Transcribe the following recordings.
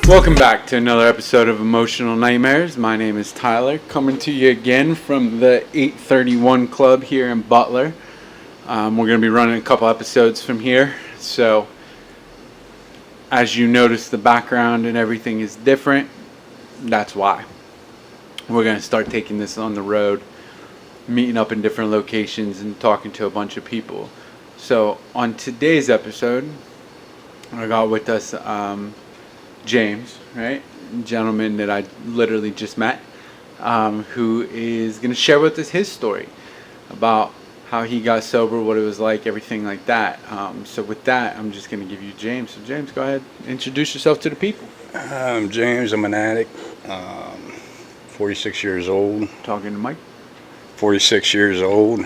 Welcome back to another episode of Emotional Nightmares. My name is Tyler, coming to you again from the 831 Club here in Butler. We're going to be running a couple episodes from here, so as you notice, the background and everything is different. That's why. We're going to start taking this on the road, meeting up in different locations and talking to a bunch of people. So on today's episode, I got with us James, right? A gentleman that I literally just met, who is going to share with us his story about how he got sober, what it was like, everything like that. So with that, I'm just going to give you James. So James, go ahead, introduce yourself to the people. I'm James. I'm an addict. 46 years old. Talking to Mike. 46 years old.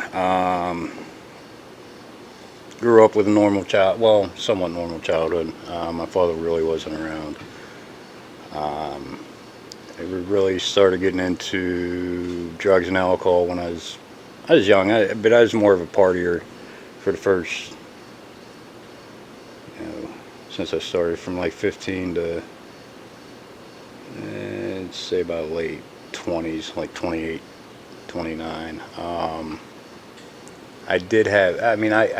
Grew up with a normal somewhat normal childhood. My father really wasn't around. I really started getting into drugs and alcohol when I was young, but I was more of a partier for the first, since I started from like 15 to, say about late 20s, like 28, 29. I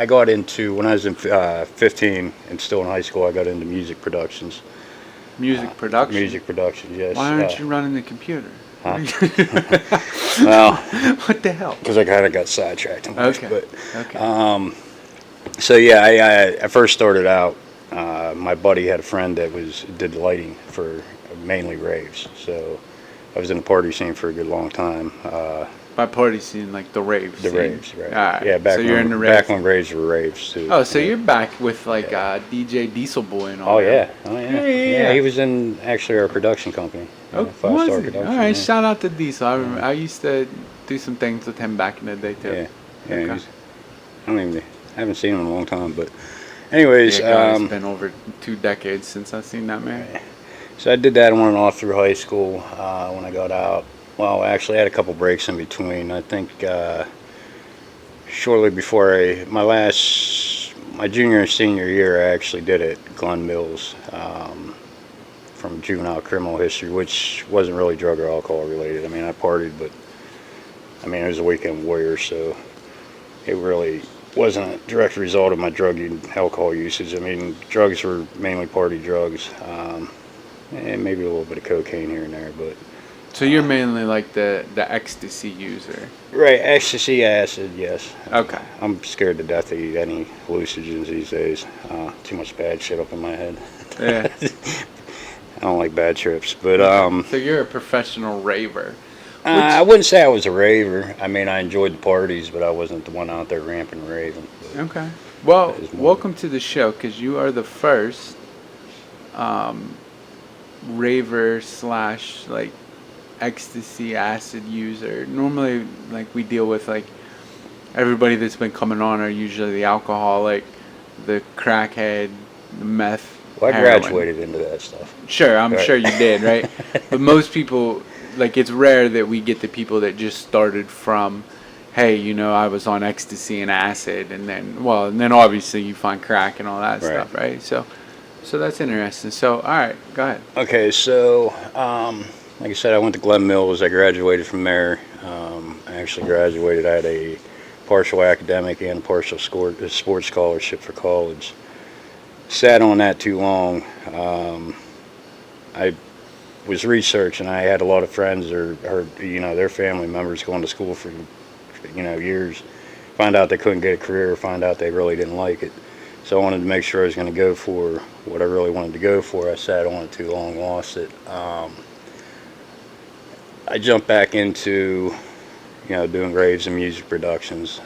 got into, when I was in 15 and still in high school, I got into music productions. Music production? Music production, yes. Why aren't you running the computer? Huh? Well, what the hell? Because I kind of got sidetracked. Okay. But, so yeah, I first started out, my buddy had a friend that did lighting for mainly raves. So I was in the party scene for a good long time. By party scene, like the raves. The raves, right. Right. Yeah, so you're in the raves. Back when raves were raves, too. Oh, so you're back with, like, DJ Diesel Boy and all that. Oh, yeah. Yeah, he was in, actually, our production company. Oh, Five Star he? Production. All right, yeah. Shout out to Diesel. I used to do some things with him back in the day, too. Yeah, Okay. I haven't seen him in a long time, but anyways. Yeah, it's been over 2 decades since I've seen that man. Right. So I did that on and off through high school. When I got out, well, actually I had a couple breaks in between. I think shortly before my junior and senior year, I actually did it at Glen Mills, from juvenile criminal history, which wasn't really drug or alcohol related. I mean, I partied, but it was a weekend warrior, so it really wasn't a direct result of my drug and alcohol usage. I mean, drugs were mainly party drugs, and maybe a little bit of cocaine here and there, but. So you're mainly like the ecstasy user. Right, ecstasy, acid, yes. Okay. I'm scared to death to eat any hallucinogens these days. Too much bad shit up in my head. Yeah. I don't like bad trips, but So you're a professional raver. I wouldn't say I was a raver. I mean, I enjoyed the parties, but I wasn't the one out there ramping and raving. Okay. Well, welcome to the show, because you are the first raver / like ecstasy acid user. Normally, like, we deal with, like, everybody that's been coming on are usually the alcoholic, the crackhead, the meth. Well, I heroin. graduated into that stuff. Sure, I'm Right. sure you did, right? But most people, like, it's rare that we get the people that just started from, hey, I was on ecstasy and acid, and then obviously you find crack and all that Right. stuff, right? So that's interesting. So, all right, go ahead. Okay, so like I said, I went to Glen Mills. I graduated from there. I actually graduated. I had a partial academic and a partial sports scholarship for college. Sat on that too long. I was researching. I had a lot of friends or their family members going to school for years. Find out they couldn't get a career. Find out they really didn't like it. So I wanted to make sure I was going to go for what I really wanted to go for. I sat on it too long, lost it. I jumped back into, doing raves and music productions.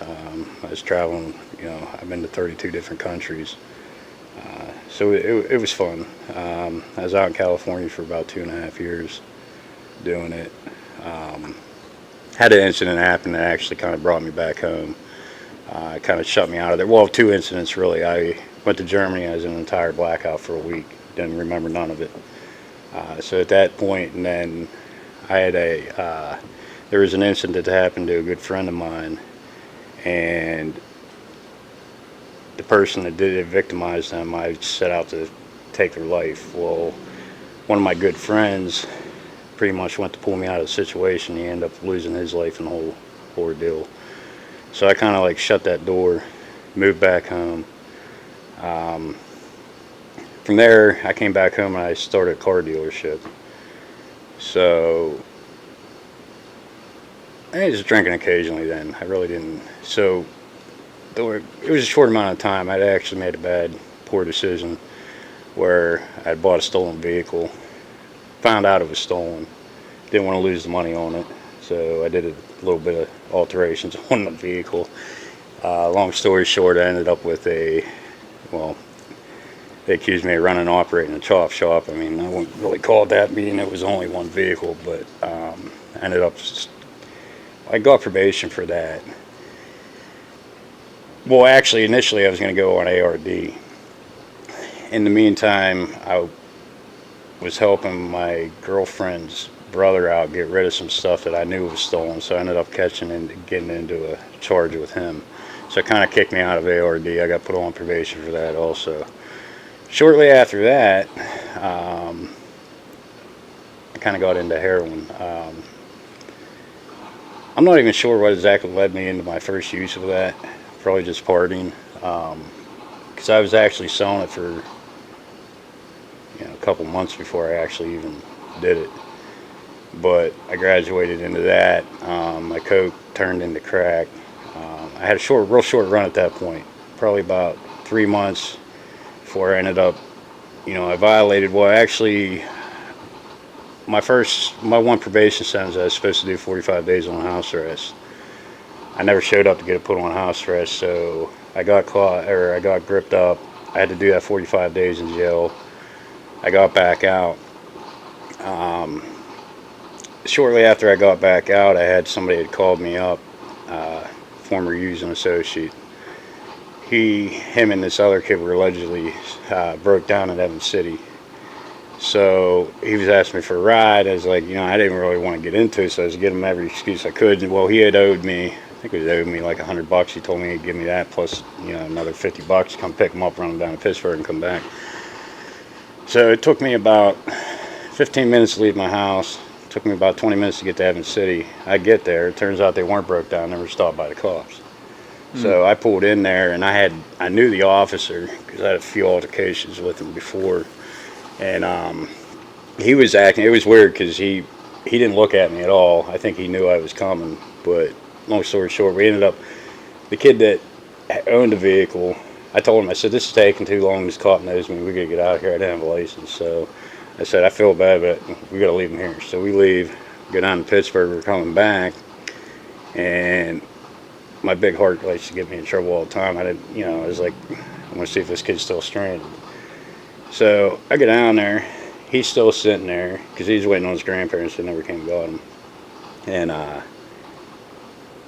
I was traveling, I've been to 32 different countries. So it was fun. I was out in California for about 2.5 years doing it. Had an incident happen that actually kind of brought me back home. Kind of shut me out of there. Well, 2 incidents really. Went to Germany. I was in an entire blackout for a week. Didn't remember none of it. So at that point, and then I had there was an incident that happened to a good friend of mine, and the person that did it victimized them. I set out to take their life. Well, one of my good friends pretty much went to pull me out of the situation. He ended up losing his life in the whole ordeal. So I kind of like shut that door, moved back home. From there, I came back home and I started a car dealership. So I was drinking occasionally then. I really didn't. So it was a short amount of time. I'd actually made a poor decision where I'd bought a stolen vehicle, found out it was stolen, didn't want to lose the money on it, so I did a little bit of alterations on the vehicle. Long story short, I ended up with they accused me of running and operating a chop shop. I mean, I wouldn't really call it that, being it was only one vehicle, but I got probation for that. Well, actually, initially I was going to go on ARD. In the meantime, I was helping my girlfriend's brother out get rid of some stuff that I knew was stolen, so I ended up catching and getting into a charge with him. So it kind of kicked me out of ARD. I got put on probation for that also. Shortly after that, I kind of got into heroin. I'm not even sure what exactly led me into my first use of that. Probably just partying. Because I was actually selling it for a couple months before I actually even did it. But I graduated into that. My coke turned into crack. I had a real short run at that point. Probably about 3 months before I ended up, I violated, my one probation sentence, I was supposed to do 45 days on house arrest. I never showed up to get it put on house arrest, so I got caught, or I got gripped up. I had to do that 45 days in jail. I got back out. Shortly after I got back out, I had somebody had called me up, former using associate. Him and this other kid were allegedly broke down in Evans City. So he was asking me for a ride. I was like, I didn't really want to get into it, so I was getting him every excuse I could. Well, he had owed me, I think he owed me like $100. He told me he'd give me that plus, another $50 to come pick him up, run him down to Pittsburgh, and come back. So it took me about 15 minutes to leave my house. It took me about 20 minutes to get to Evans City. I get there. It turns out they weren't broke down. They were stopped by the cops. So I pulled in there, and I knew the officer because I had a few altercations with him before. And he was acting, it was weird because he didn't look at me at all. I think he knew I was coming, but long story short, the kid that owned the vehicle, I told him, I said, this is taking too long, this cop knows me, we gotta get out of here, I didn't have a license. So I said, I feel bad, but we gotta leave him here. So we leave, go down to Pittsburgh, we're coming back, and my big heart likes to get me in trouble all the time. I didn't, I was like, I want to see if this kid's still stranded. So I get down there, he's still sitting there, because he's waiting on his grandparents that never came and got him. And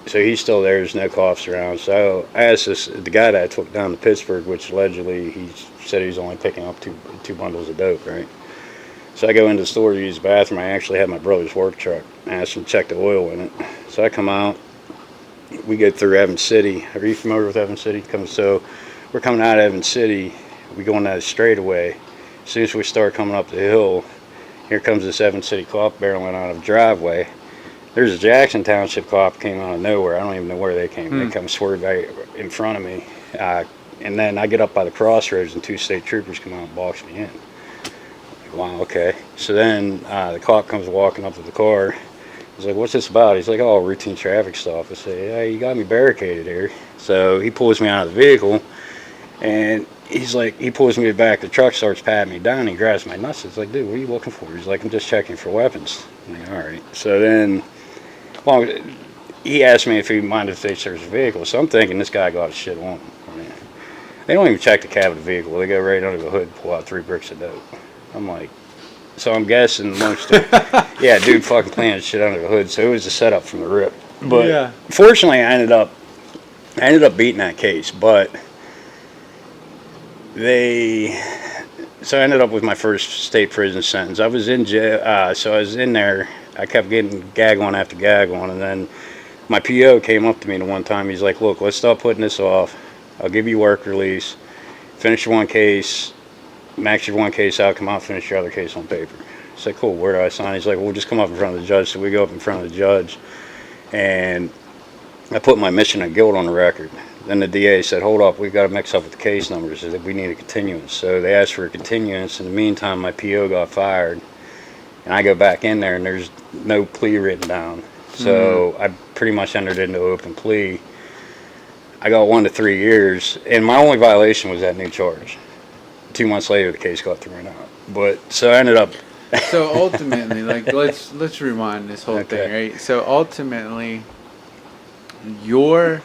so he's still there, there's no cops around. So I asked the guy that I took down to Pittsburgh, which allegedly he said he was only picking up two bundles of dope, right? So I go into the store to use the bathroom. I actually had my brother's work truck. I asked him to check the oil in it. So I come out, we go through Evans City. Are you familiar with Evans City? So we're coming out of Evans City. We go on that straightaway. As soon as we start coming up the hill, here comes this Evans City cop barreling out of the driveway. There's a Jackson Township cop came out of nowhere. I don't even know where they came. They come swerved right in front of me. And then I get up by the crossroads and two state troopers come out and box me in. Like, wow, okay. So then the cop comes walking up to the car. He's like, what's this about? He's like, oh, routine traffic stop. I say, hey, you got me barricaded here. So he pulls me out of the vehicle, and he's like, he pulls me back. The truck starts patting me down. He grabs my nuts. It's like, dude, what are you looking for? He's like, I'm just checking for weapons. I'm like, all right. So then, he asked me if he minded if they search the vehicle. So I'm thinking this guy got his shit on him. I mean, they don't even check the cab of the vehicle. They go right under the hood and pull out 3 bricks of dope. I'm like, so I'm guessing yeah, dude fucking planted shit under the hood. So it was a setup from the rip. But fortunately, I ended up beating that case. But So I ended up with my first state prison sentence. I was in jail, so I was in there. I kept getting gag on after gag on, and then my PO came up to me the one time. He's like, "Look, let's stop putting this off. I'll give you work release. Finish your one case, max your one case out, come out, finish your other case on paper." I said, "Cool, where do I sign?" He's like, "Well, just come up in front of the judge." So we go up in front of the judge, and I put my admission of guilt on the record. Then the DA said, "Hold up, we've got to mix up with the case numbers. That we need a continuance." So they asked for a continuance. In the meantime, my PO got fired, and I go back in there, and there's no plea written down. So I pretty much entered into open plea. I got 1 to 3 years, and my only violation was that new charge. 2 months later, the case got thrown out. But so I ended up. So ultimately, like let's rewind this whole Okay. thing, right? So ultimately, your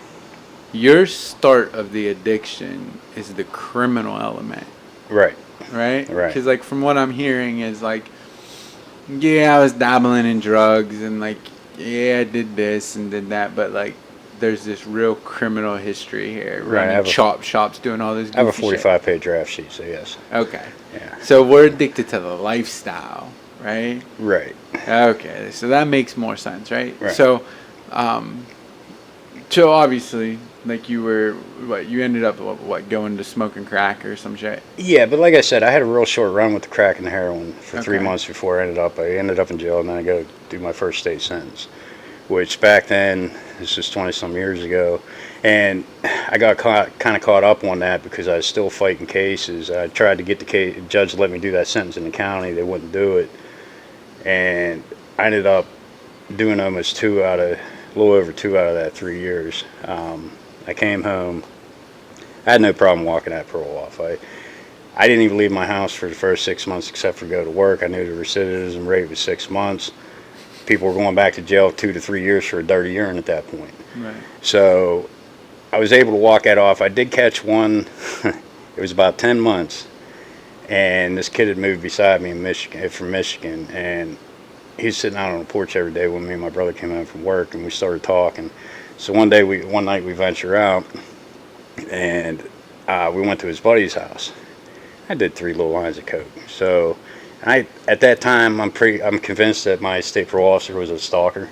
start of the addiction is the criminal element, Right. right? Right. Because like from what I'm hearing is like, yeah, I was dabbling in drugs and like, yeah, I did this and did that, but like, there's this real criminal history here. Right, Running chop shops, doing all this. I have a goofy shit. 45-page draft sheet, so yes. Okay. Yeah. So we're addicted to the lifestyle, right? Right. Okay, so that makes more sense, right? Right. So, so obviously, like you ended up going to smoking crack or some shit. Yeah, but like I said, I had a real short run with the crack and the heroin for 3 Okay. months before I ended up in jail, and then I go do my first state sentence, which back then, this was 20-some years ago, and I got kind of caught up on that because I was still fighting cases. I tried to get the judge to let me do that sentence in the county. They wouldn't do it, and I ended up doing almost a little over 2 out of that 3 years. I came home. I had no problem walking that parole off. I didn't even leave my house for the first 6 months except for go to work. I knew the recidivism rate was 6 months. People were going back to jail 2 to 3 years for a dirty urine at that point. Right. So I was able to walk that off. I did catch one. It was about 10 months, and this kid had moved beside me from Michigan, and he's sitting out on the porch every day when me and my brother came home from work, and we started talking. So one night we venture out, and we went to his buddy's house. I did 3 little lines of coke. So at that time, I'm convinced that my state parole officer was a stalker.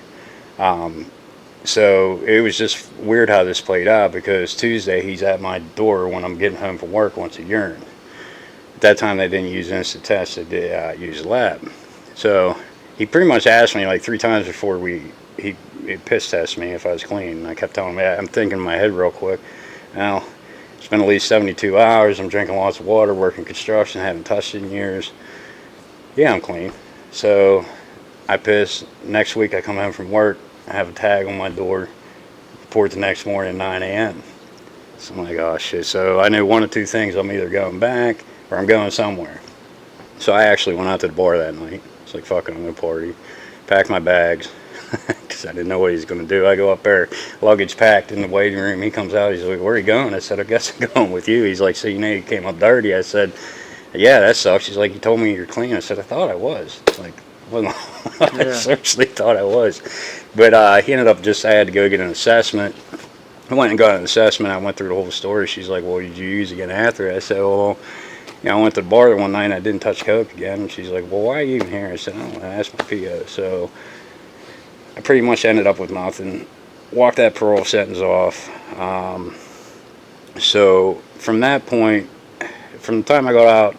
So it was just weird how this played out, because Tuesday he's at my door when I'm getting home from work, wants a urine. At that time they didn't use instant tests, they did use a lab. So he pretty much asked me like 3 times before he piss tested me if I was clean. And I kept telling him, I'm thinking in my head real quick, now it's been at least 72 hours, I'm drinking lots of water, working construction, haven't touched it in years. Yeah, I'm clean. So I piss. Next week I come home from work, I have a tag on my door, report the next morning at 9 a.m. So I'm like, oh shit. So I knew 1 of 2 things, I'm either going back or I'm going somewhere. So I actually went out to the bar that night. It's like, fuck it, I'm going to party. Packed my bags, because I didn't know what he was going to do. I go up there, luggage packed in the waiting room. He comes out, he's like, where are you going? I said, I guess I'm going with you. He's like, so you know you came up dirty? I said, yeah, that sucks. He's like, you told me you're clean. I said, I thought I was. Like, I seriously thought I was. But he ended up I had to go get an assessment. I went and got an assessment. I went through the whole story. She's like, well, did you use again after? I said, well, I went to the bar one night and I didn't touch coke again. And she's like, well, why are you even here? I said, I don't know. I asked my PO. So I pretty much ended up with nothing. Walked that parole sentence off. So from that point, from the time I got out,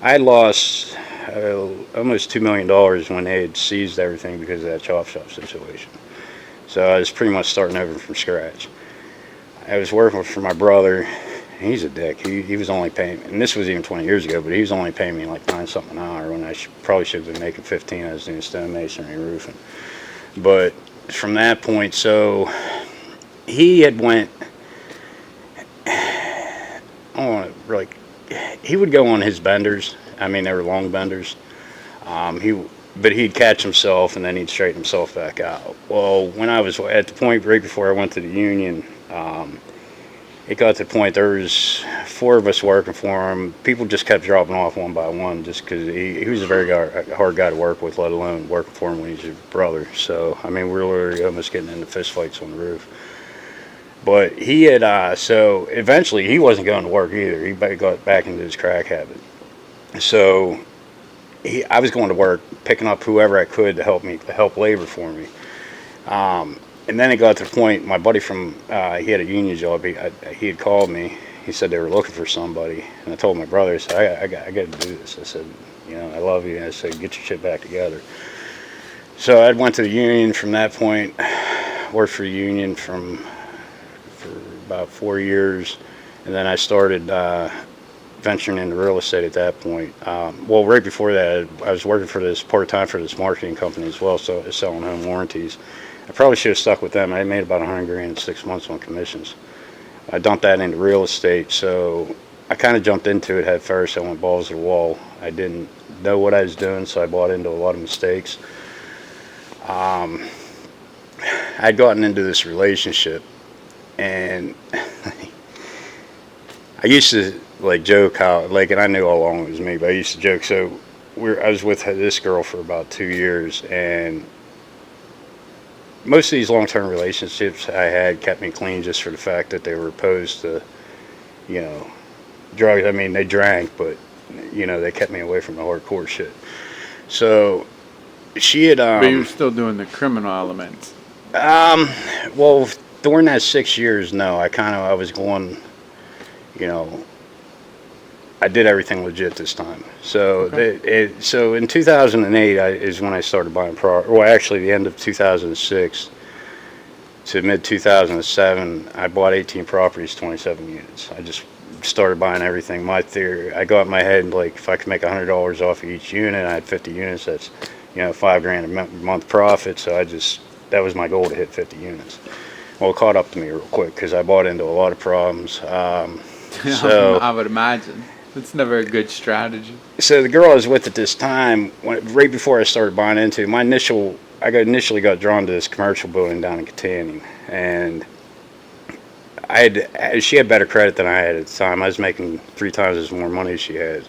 I had lost almost $2 million when they had seized everything because of that chop shop situation. So I was pretty much starting over from scratch. I was working for my brother. He's a dick. He was only paying, and this was even 20 years ago, but he was only paying me like 9-something an hour when I probably should have been making 15. I was doing stone masonry and roofing. But from that point, so he had went, I don't want to really, he would go on his benders. I mean, they were long benders. But he'd catch himself and then he'd straighten himself back out. Well, when I was at the point right before I went to the union, it got to the point there was 4 of us working for him. People just kept dropping off one by one just because he was a very hard guy to work with, let alone working for him when he's your brother. So, I mean, we were literally almost getting into fist fights on the roof. But he had, so eventually he wasn't going to work either. He got back into his crack habit. So I was going to work, picking up whoever I could to help labor for me. And then it got to the point, my buddy he had a union job, he had called me. He said they were looking for somebody. And I told my brother, I said, I got to do this. I said, I love you. And I said, get your shit back together. So I went to the union from that point, worked for the union for about 4 years. And then I started venturing into real estate at that point. Well, right before that, I was working for this part-time for this marketing company as well, so selling home warranties. I probably should have stuck with them. I made about $100,000 in 6 months on commissions. I dumped that into real estate, so I kind of jumped into it head first. I went balls to the wall. I didn't know what I was doing, so I bought into a lot of mistakes. I'd gotten into this relationship, and I used to joke how, and I knew all along it was me, but I used to joke. So I was with this girl for about 2 years, and most of these long-term relationships I had kept me clean just for the fact that they were opposed to, drugs. I mean, they drank, but, they kept me away from the hardcore shit. So she had... but you were still doing the criminal elements. Well, during that 6 years, no. I was going, I did everything legit this time. So so in 2008 is when I started buying property. Well, actually, the end of 2006 to mid 2007, I bought 18 properties, 27 units. I just started buying everything. My theory, I got in my head, if I could make $100 off of each unit, I had 50 units. That's $5,000 a month profit. So that was my goal, to hit 50 units. Well, it caught up to me real quick because I bought into a lot of problems. So I would imagine. It's never a good strategy. So the girl I was with at this time, right before I started buying into, I initially got drawn to this commercial building down in Katanning, and she had better credit than I had at the time. I was making 3 times as more money as she had,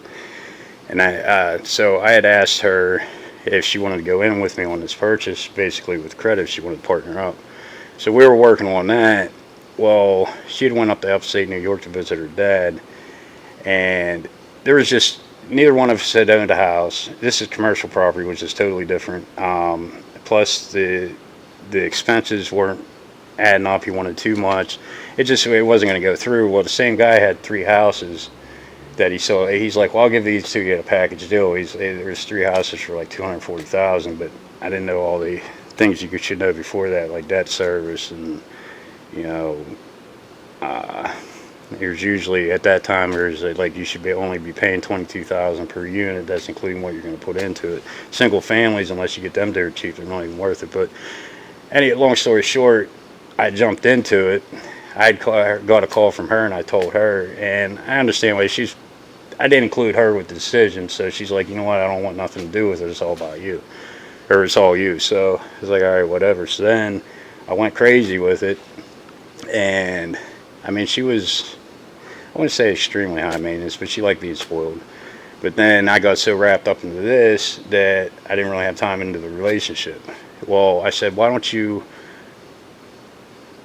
and so I had asked her if she wanted to go in with me on this purchase, basically with credit, if she wanted to partner up. So we were working on that. Well, she had went up to upstate New York to visit her dad. And there was just, neither one of us had owned a house. This is commercial property, which is totally different. Plus the expenses weren't adding up. He wanted too much. It wasn't going to go through. Well, the same guy had 3 houses that he saw. He's like, well, I'll give these 2 a package deal. There's 3 houses for $240,000, but I didn't know all the things you should know before that, like debt service and, there's usually, at that time, you should only be paying $22,000 per unit. That's including what you're going to put into it. Single families, unless you get them dirt cheap, they're not even worth it. But long story short, I jumped into it. Got a call from her, and I told her, and I understand why I didn't include her with the decision. So she's like, you know what? I don't want nothing to do with it. It's all about you, or it's all you. So I was like, all right, whatever. So then I went crazy with it, and I mean, she was, I wouldn't say extremely high maintenance, but she liked being spoiled. But then I got so wrapped up into this that I didn't really have time into the relationship. Well, I said,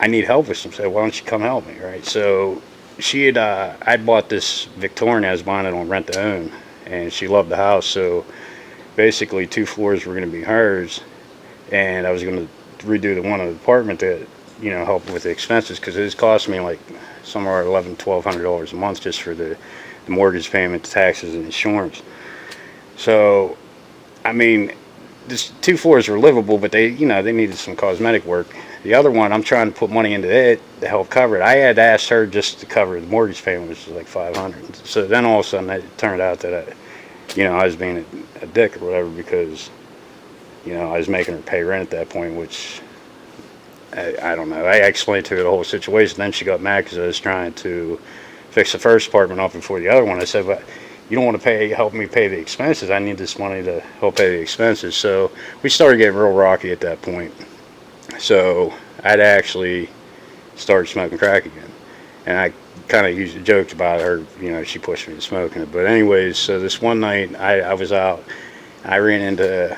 I need help with something. Why don't you come help me, right? So I bought this Victorian. I was buying it on rent to own, and she loved the house. So basically 2 floors were going to be hers, and I was going to redo the one in the apartment to help with the expenses, because it was costing me somewhere $1,100-$1,200 a month just for the mortgage payment, the taxes, and insurance. So, I mean, this 2 floors were livable, but they needed some cosmetic work. The other one, I'm trying to put money into it to help cover it. I had asked her just to cover the mortgage payment, which was $500. So then all of a sudden it turned out that I was being a dick or whatever, because I was making her pay rent at that point, which I don't know. I explained to her the whole situation. Then she got mad because I was trying to fix the first apartment up before the other one. I said, but you don't want to help me pay the expenses. I need this money to help pay the expenses. So we started getting real rocky at that point. So I'd actually started smoking crack again. And I kind of joked about her, she pushed me to smoking it. But anyways, so this one night I was out. I ran into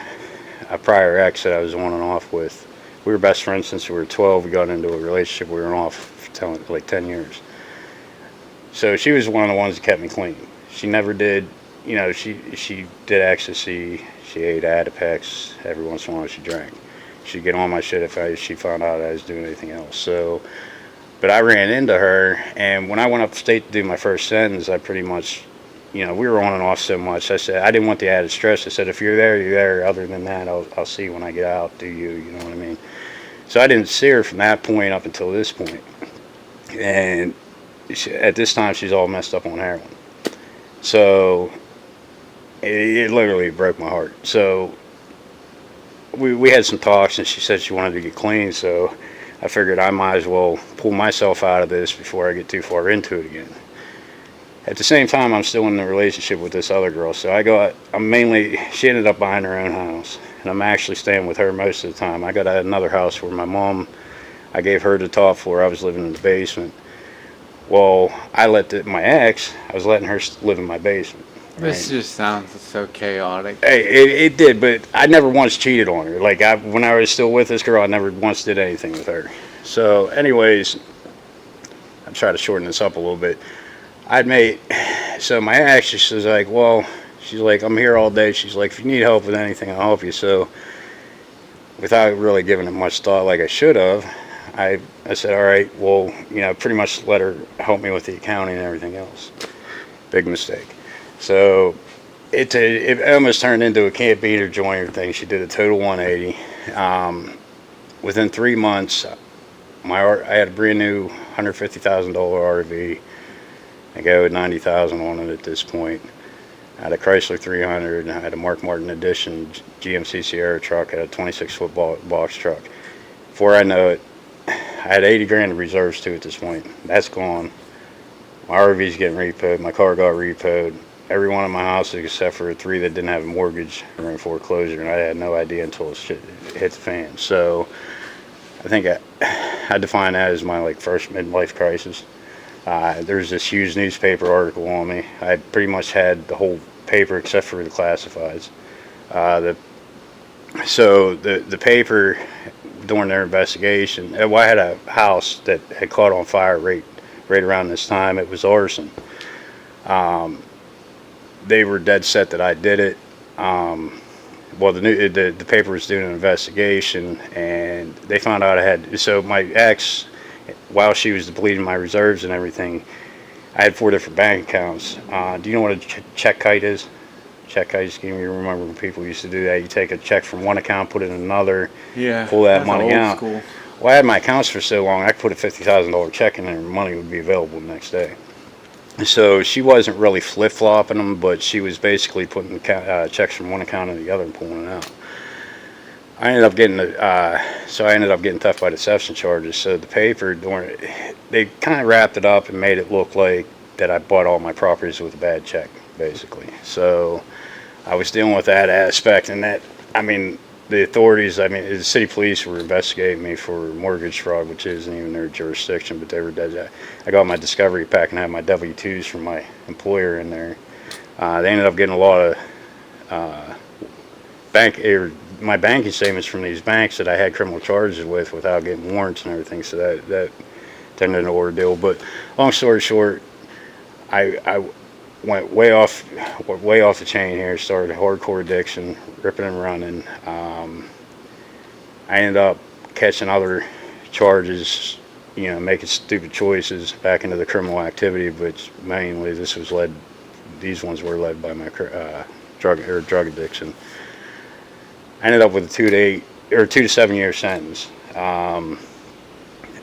a prior ex that I was on and off with. We were best friends since we were 12. We got into a relationship. We were off for like 10 years. So she was one of the ones that kept me clean. She never did, she did ecstasy. She ate Adipex. Every once in a while she drank. She'd get on my shit if she found out I was doing anything else. So, but I ran into her, and when I went upstate to do my first sentence, I pretty much, we were on and off so much. I said, I didn't want the added stress. I said, if you're there, you're there. Other than that, I'll see you when I get out. Do you? You know what I mean? So I didn't see her from that point up until this point. And at this time, she's all messed up on heroin. So it literally broke my heart. So we had some talks, and she said she wanted to get clean. So I figured I might as well pull myself out of this before I get too far into it again. At the same time, I'm still in a relationship with this other girl. So she ended up buying her own house, and I'm actually staying with her most of the time. I got another house where my mom, I gave her the top floor. I was living in the basement. Well, I my ex, I was letting her live in my basement. This just sounds so chaotic. Hey, it did, but I never once cheated on her. Like, when I was still with this girl, I never once did anything with her. So, anyways, I'm trying to shorten this up a little bit. So my ex, she's like, well, she's like, I'm here all day. She's like, if you need help with anything, I'll help you. So, without really giving it much thought like I should have, I said, all right, well, pretty much let her help me with the accounting and everything else. Big mistake. So it almost turned into a can't beat her joiner thing. She did a total 180. Within 3 months, I had a brand new $150,000 RV. I go with $90,000 on it at this point. I had a Chrysler 300. I had a Mark Martin Edition GMC Sierra truck. I had a 26-foot box truck. Before I know it, I had 80 grand in reserves too at this point. That's gone. My RV's getting repoed. My car got repoed. Every one of my houses except for 3 that didn't have a mortgage were in foreclosure, and I had no idea until it hit the fan. So I think I define that as my first midlife crisis. There's this huge newspaper article on me. I pretty much had the whole paper except for the classifieds. So the paper, during their investigation, well, I had a house that had caught on fire right around this time. It was arson. They were dead set that I did it. Well, the paper was doing an investigation, and they found out I had. So my ex, while she was depleting my reserves and everything, I had 4 different bank accounts. Do you know what a check kite is? Check kite scheme. You remember when people used to do that? You take a check from one account, put it in another, pull that money out. School. Well, I had my accounts for so long, I could put a $50,000 check in there, and money would be available the next day. So she wasn't really flip-flopping them, but she was basically putting checks from one account to the other and pulling it out. I ended up getting theft by deception charges. So the paper, they kind of wrapped it up and made it look like that I bought all my properties with a bad check, basically. So I was dealing with that aspect, and the authorities, the city police were investigating me for mortgage fraud, which isn't even their jurisdiction, but they were dead. I got my discovery pack and had my W-2s from my employer in there. They ended up getting a lot of my banking statements from these banks that I had criminal charges with without getting warrants and everything, so that turned into an ordeal. But long story short, I went way off the chain here, started hardcore addiction, ripping and running. I ended up catching other charges, making stupid choices back into the criminal activity, which mainly these ones were led by my drug addiction. I ended up with a 2 to 7 year sentence.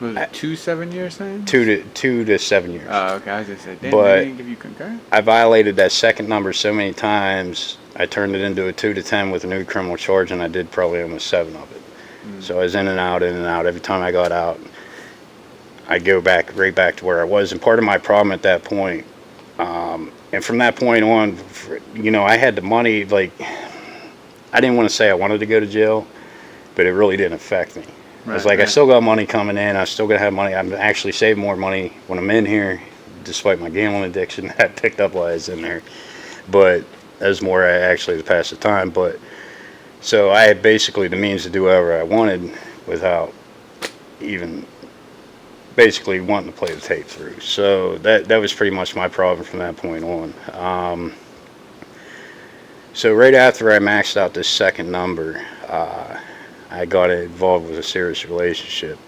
Was it 2 7-year sentence? 2 to 7 years. Oh, okay. I was just saying, they didn't give you concurrent? I violated that second number so many times, I turned it into a 2 to 10 with a new criminal charge, and I did probably almost 7 of it. So I was in and out. Every time I got out, I'd go right back to where I was. And part of my problem at that point, and from that point on, I had the money. I didn't want to say I wanted to go to jail, but it really didn't affect me. Right, it's like, right. I still got money coming in. I'm still going to have money. I'm actually saving more money when I'm in here, despite my gambling addiction. I picked up while I was in there. But that was more actually to pass the time. But so I had basically the means to do whatever I wanted without even basically wanting to play the tape through. So that was pretty much my problem from that point on. So right after I maxed out this second number, I got involved with a serious relationship.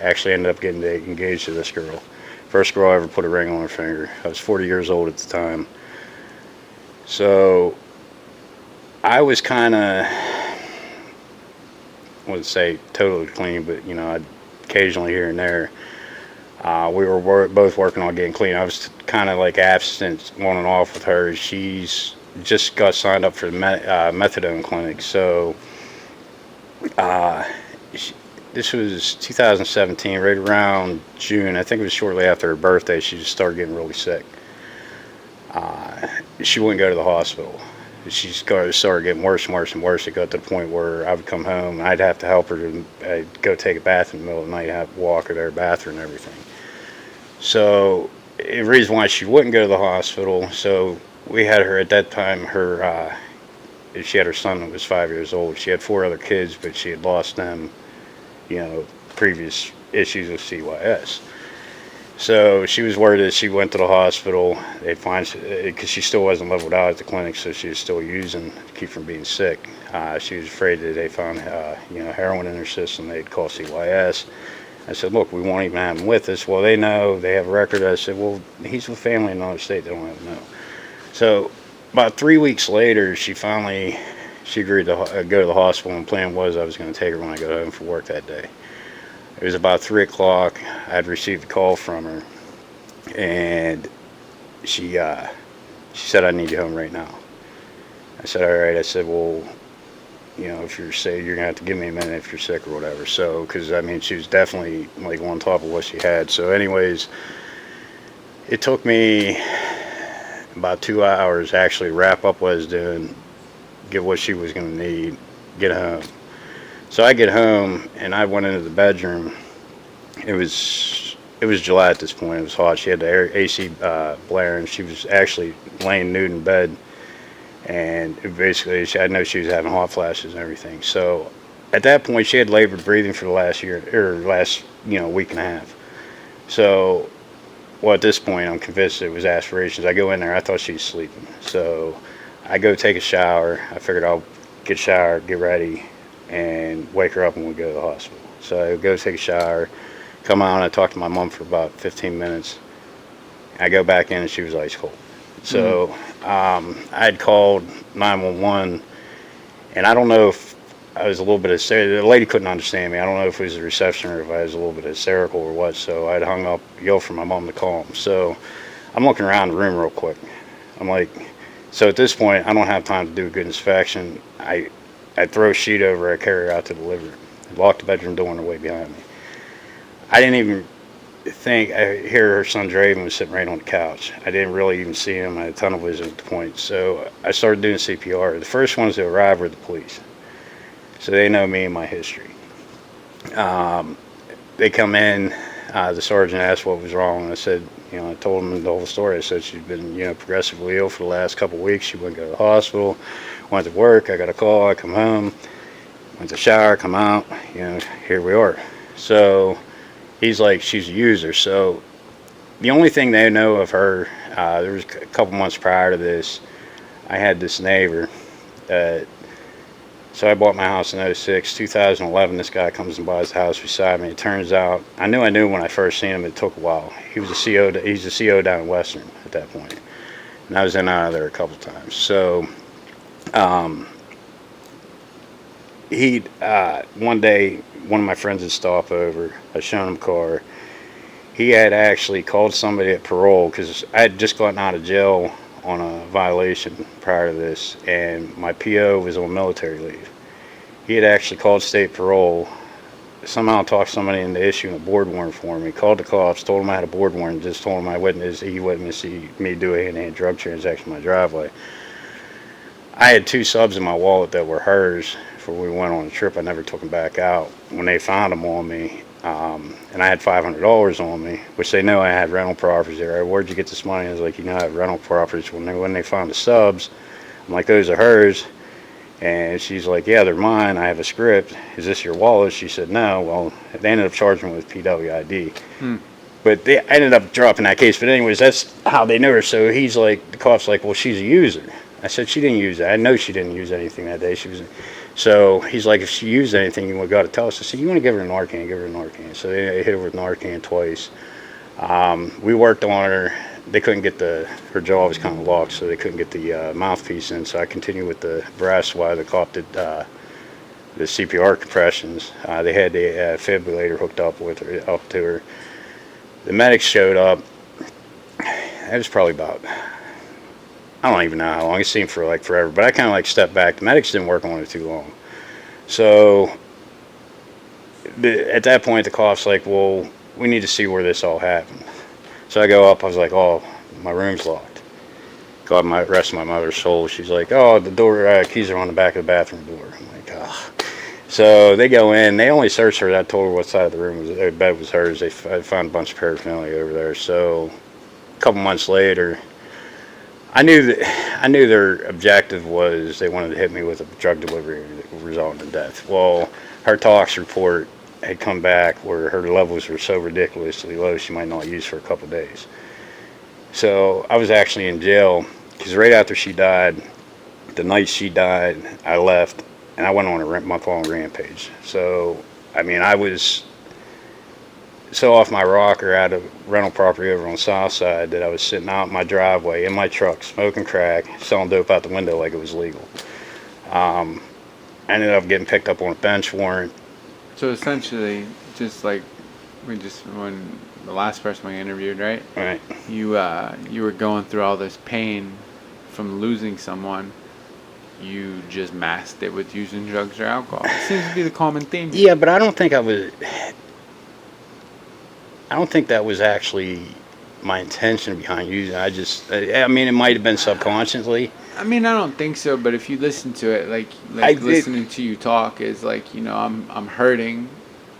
Actually ended up getting engaged to this girl. First girl I ever put a ring on her finger. I was 40 years old at the time. So I was kind of, I wouldn't say totally clean, but you know, I'd occasionally here and there. We were both working on getting clean. I was kind of like abstinent on and off with her. She's just got signed up for the methadone clinic. So this was 2017, right around June. I think it was shortly after her birthday. She just started getting really sick. She wouldn't go to the hospital. She started getting worse and worse and worse. It got to the point where I would come home and I'd have to help her to go take a bath in the middle of the night, have to walk her to her bathroom and everything. So the reason why she wouldn't go to the hospital, so we had her at that time, she had her son that was 5 years old. She had 4 other kids, but she had lost them, you know, previous issues with CYS. So she was worried that she went to the hospital. They find, because she still wasn't leveled out at the clinic, so she was still using to keep from being sick. She was afraid that they found, you know, heroin in her system. They'd call CYS. I said, look, we won't even have him with us. Well, they know, they have a record. I said, well, he's with family in another state. They don't have to know. So about 3 weeks later, she agreed to go to the hospital, and the plan was I was going to take her when I got home from work that day. It was about 3 o'clock. I had received a call from her, and she said, I need you home right now. I said, all right. I said, well, you know, if you're sick, you're going to have to give me a minute if you're sick or whatever. So, because, I mean, she was definitely, like, on top of what she had. So, anyways, it took me about 2 hours to actually wrap up what I was doing, get what she was going to need, get home. So I get home, and I went into the bedroom. It was July at this point. It was hot. She had the AC blaring. She was actually laying nude in bed. And basically, I know she was having hot flashes and everything. So at that point, she had labored breathing for the last week and a half. So, well, at this point, I'm convinced it was aspirations. I go in there. I thought she was sleeping. So I go take a shower. I figured I'll get a shower, get ready, and wake her up when we go to the hospital. So I go take a shower, come out, and I talk to my mom for about 15 minutes. I go back in, and she was ice cold. So I had called 911, and I don't know if I was a little bit hysterical. The lady couldn't understand me. I don't know if it was the reception or if I was a little bit hysterical or what. So I'd hung up, yelled for my mom to call him. So I'm looking around the room real quick. I'm like, so at this point, I don't have time to do a good inspection. I throw a sheet over, I carry her out to the living room, lock the bedroom door on the way behind me. I didn't even think, I hear her son Draven was sitting right on the couch. I didn't really even see him. I had tunnel vision at the point. So I started doing CPR. The first ones to arrive were the police. So they know me and my history. They come in, the sergeant asked what was wrong, and I said, you know, I told him the whole story. I said she'd been, you know, progressively ill for the last couple of weeks. She wouldn't go to the hospital, went to work, I got a call, I come home, went to shower, come out, you know, here we are. So he's like, she's a user. So the only thing they know of her, there was a couple months prior to this, I had this neighbor that, so I bought my house in 06, 2011, this guy comes and buys the house beside me. It turns out, I knew when I first seen him, it took a while. He was he's a CO down in Western at that point. And I was in and out of there a couple times. So, one day, one of my friends had stopped over. I showed him a car. He had actually called somebody at parole because I had just gotten out of jail on a violation prior to this, and my PO was on military leave. He had actually called state parole, somehow talked somebody into issuing a board warrant for me, called the cops, told them I had a board warrant, just told them he wouldn't see me do a hand-to-hand drug transaction in my driveway. I had 2 subs in my wallet that were hers before we went on a trip. I never took them back out. When they found them on me, and I had $500 on me, which they know I had rental properties there. Where'd you get this money? I was like, you know, I have rental properties. When they found the subs, I'm like, those are hers. And she's like, yeah, they're mine. I have a script. Is this your wallet? She said, no. Well, they ended up charging me with PWID. But they ended up dropping that case. But anyways, that's how they knew her. So he's like, the cop's like, well, she's a user. I said, she didn't use that. I know she didn't use anything that day. She was. So he's like, if she used anything, you got to tell us. I said, you want to give her Narcan, give her Narcan. So they hit her with Narcan twice. We worked on her. They couldn't get her jaw was kind of locked, so they couldn't get the mouthpiece in. So I continued with the brass while the cop did the CPR compressions. They had the defibrillator hooked up to her. The medics showed up. It was probably about, I don't even know how long. It seemed for like forever, but I kind of like stepped back. The medics didn't work on it too long. So at that point, the cop's like, well, we need to see where this all happened. So I go up. I was like, oh, my room's locked. God, rest of my mother's soul. She's like, oh, the door keys are on the back of the bathroom door. I'm like, oh. So they go in. They only searched her. I told her what side of the room the bed was hers. They found a bunch of paraphernalia over there. So a couple months later, I knew their objective was they wanted to hit me with a drug delivery resulting in death. Well, her tox report had come back where her levels were so ridiculously low she might not use for a couple days. So I was actually in jail because right after she died, the night she died, I left and I went on a month-long rampage. So, I mean, I was so off my rocker out of rental property over on the south side that I was sitting out in my driveway in my truck smoking crack, selling dope out the window like it was legal. I ended up getting picked up on a bench warrant. So essentially, just like when the last person we interviewed, right? Right. You were going through all this pain from losing someone. You just masked it with using drugs or alcohol. It seems to be the common theme. Yeah, but I don't think that was actually my intention behind using it. I mean, it might have been subconsciously. I mean, I don't think so, but if you listen to it, like listening to you talk is like, I'm hurting.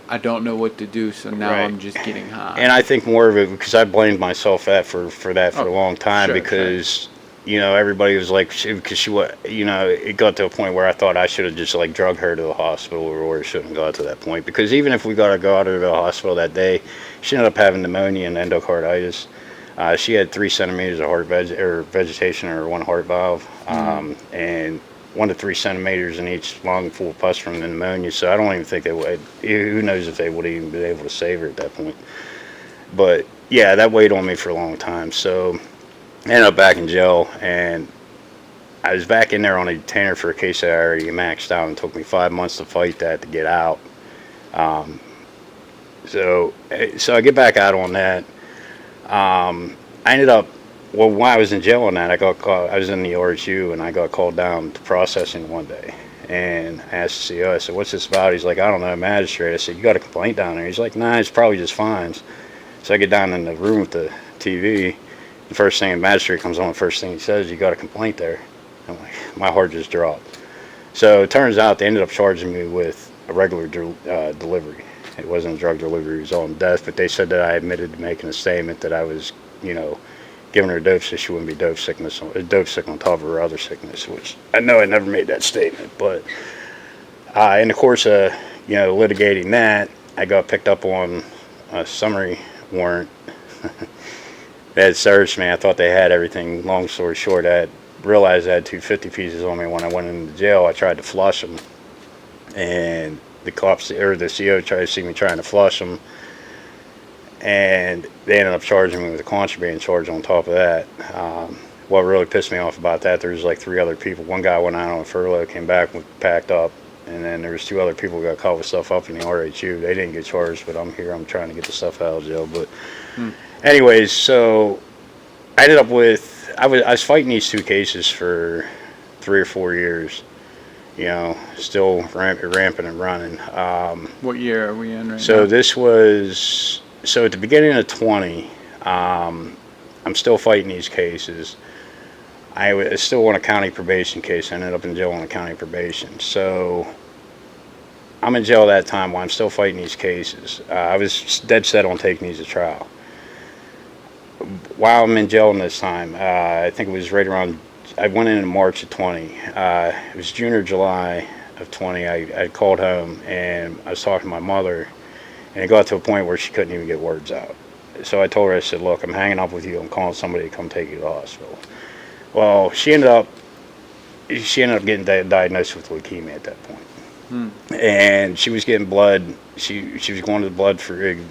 I don't know what to do, so now right. I'm just getting high. And I think more of it because I blamed myself for that for a long time because, everybody was like, because it got to a point where I thought I should have just like drugged her to the hospital or it shouldn't have got to that point. Because even if we got her to the hospital that day, she ended up having pneumonia and endocarditis. She had 3 centimeters of heart vegetation or one heart valve, and 1 to 3 centimeters in each lung full of pus from the pneumonia. So I don't even think they would. Who knows if they would even be able to save her at that point. But yeah, that weighed on me for a long time. So I ended up back in jail, and I was back in there on a detainer for a case that I already maxed out, and it took me 5 months to fight that to get out. So I get back out on that. I ended up, when I was in jail on that, I got called. I was in the RHU, and I got called down to processing one day. And I asked the CO, I said, what's this about? He's like, I don't know, magistrate. I said, you got a complaint down there? He's like, nah, it's probably just fines. So I get down in the room with the TV. The first thing the magistrate comes on, the first thing he says, you got a complaint there? I'm like, my heart just dropped. So it turns out they ended up charging me with a regular delivery. It wasn't a drug delivery, it was on death, but they said that I admitted to making a statement that I was, giving her dope so she wouldn't be dope sick on top of her other sickness, which I know I never made that statement. But in the course of, litigating that, I got picked up on a summary warrant. They had searched me. I thought they had everything. Long story short, I realized I had 250 pieces on me when I went into jail. I tried to flush them, and the cops or the CO tried to see me trying to flush them, and they ended up charging me with a contraband charge on top of that. What really pissed me off about that, there was like 3 other people. One guy went out on a furlough, came back, packed up, and then there was 2 other people who got caught with stuff up in the RHU. They didn't get charged, but I'm here. I'm trying to get the stuff out of jail. But anyways, so I ended up with, I was fighting these 2 cases for 3 or 4 years. Still ramping and running. What year are we in right now? So this was, at the beginning of 20, I'm still fighting these cases. I was still on a county probation case. I ended up in jail on a county probation. So I'm in jail that time while I'm still fighting these cases. I was dead set on taking these to trial. While I'm in jail in this time, I think it was right around I went in March of 20. It was June or July of 20. I called home and I was talking to my mother, and it got to a point where she couldn't even get words out. So I told her, I said, look, I'm hanging up with you. I'm calling somebody to come take you to the hospital. Well, she ended up getting diagnosed with leukemia at that point. And she was getting blood. She was going to the blood for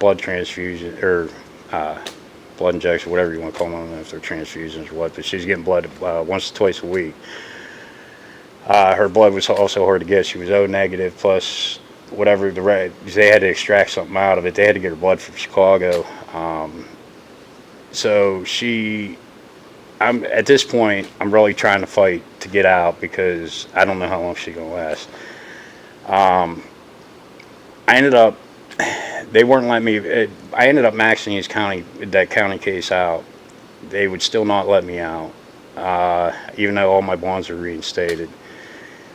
blood transfusion or blood injection, whatever you want to call them. I don't know if they're transfusions or what, but she was getting blood once or twice a week. Her blood was also hard to get. She was O negative plus whatever they had to extract something out of it. They had to get her blood from Chicago. So I'm at this point, I'm really trying to fight to get out because I don't know how long she's gonna last. I ended up, they weren't letting me. I ended up maxing that county case out. They would still not let me out, even though all my bonds were reinstated.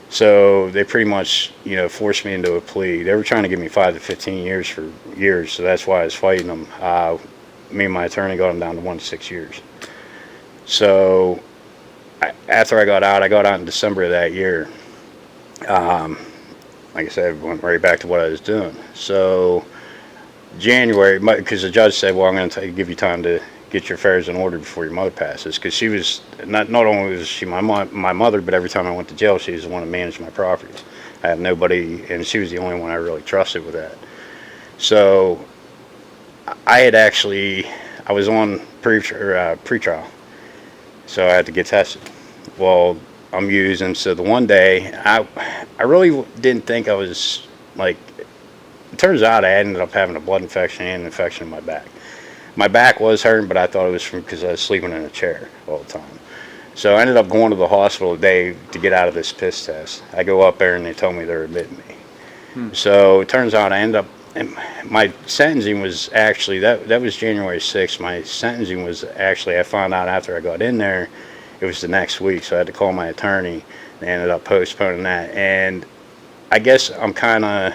So they pretty much, forced me into a plea. They were trying to give me 5 to 15 years for years, so that's why I was fighting them. Me and my attorney got them down to 1 to 6 years. So after I got out in December of that year. Like I said, I went right back to what I was doing. So January, because the judge said, well, I'm going to give you time to get your affairs in order before your mother passes. Because she was, not only was she my mother, but every time I went to jail, she was the one that managed my properties. I had nobody, and she was the only one I really trusted with that. So I was on pre-trial. So I had to get tested. Well, I'm using, so the one day, I really didn't think I was, it turns out I ended up having a blood infection and an infection in my back. My back was hurting, but I thought it was because I was sleeping in a chair all the time. So I ended up going to the hospital today to get out of this piss test. I go up there and they tell me they're admitting me. So it turns out I end up, and my sentencing was actually, that was January 6th. My sentencing was actually, I found out after I got in there, it was the next week. So I had to call my attorney. They ended up postponing that. And I guess I'm kind of,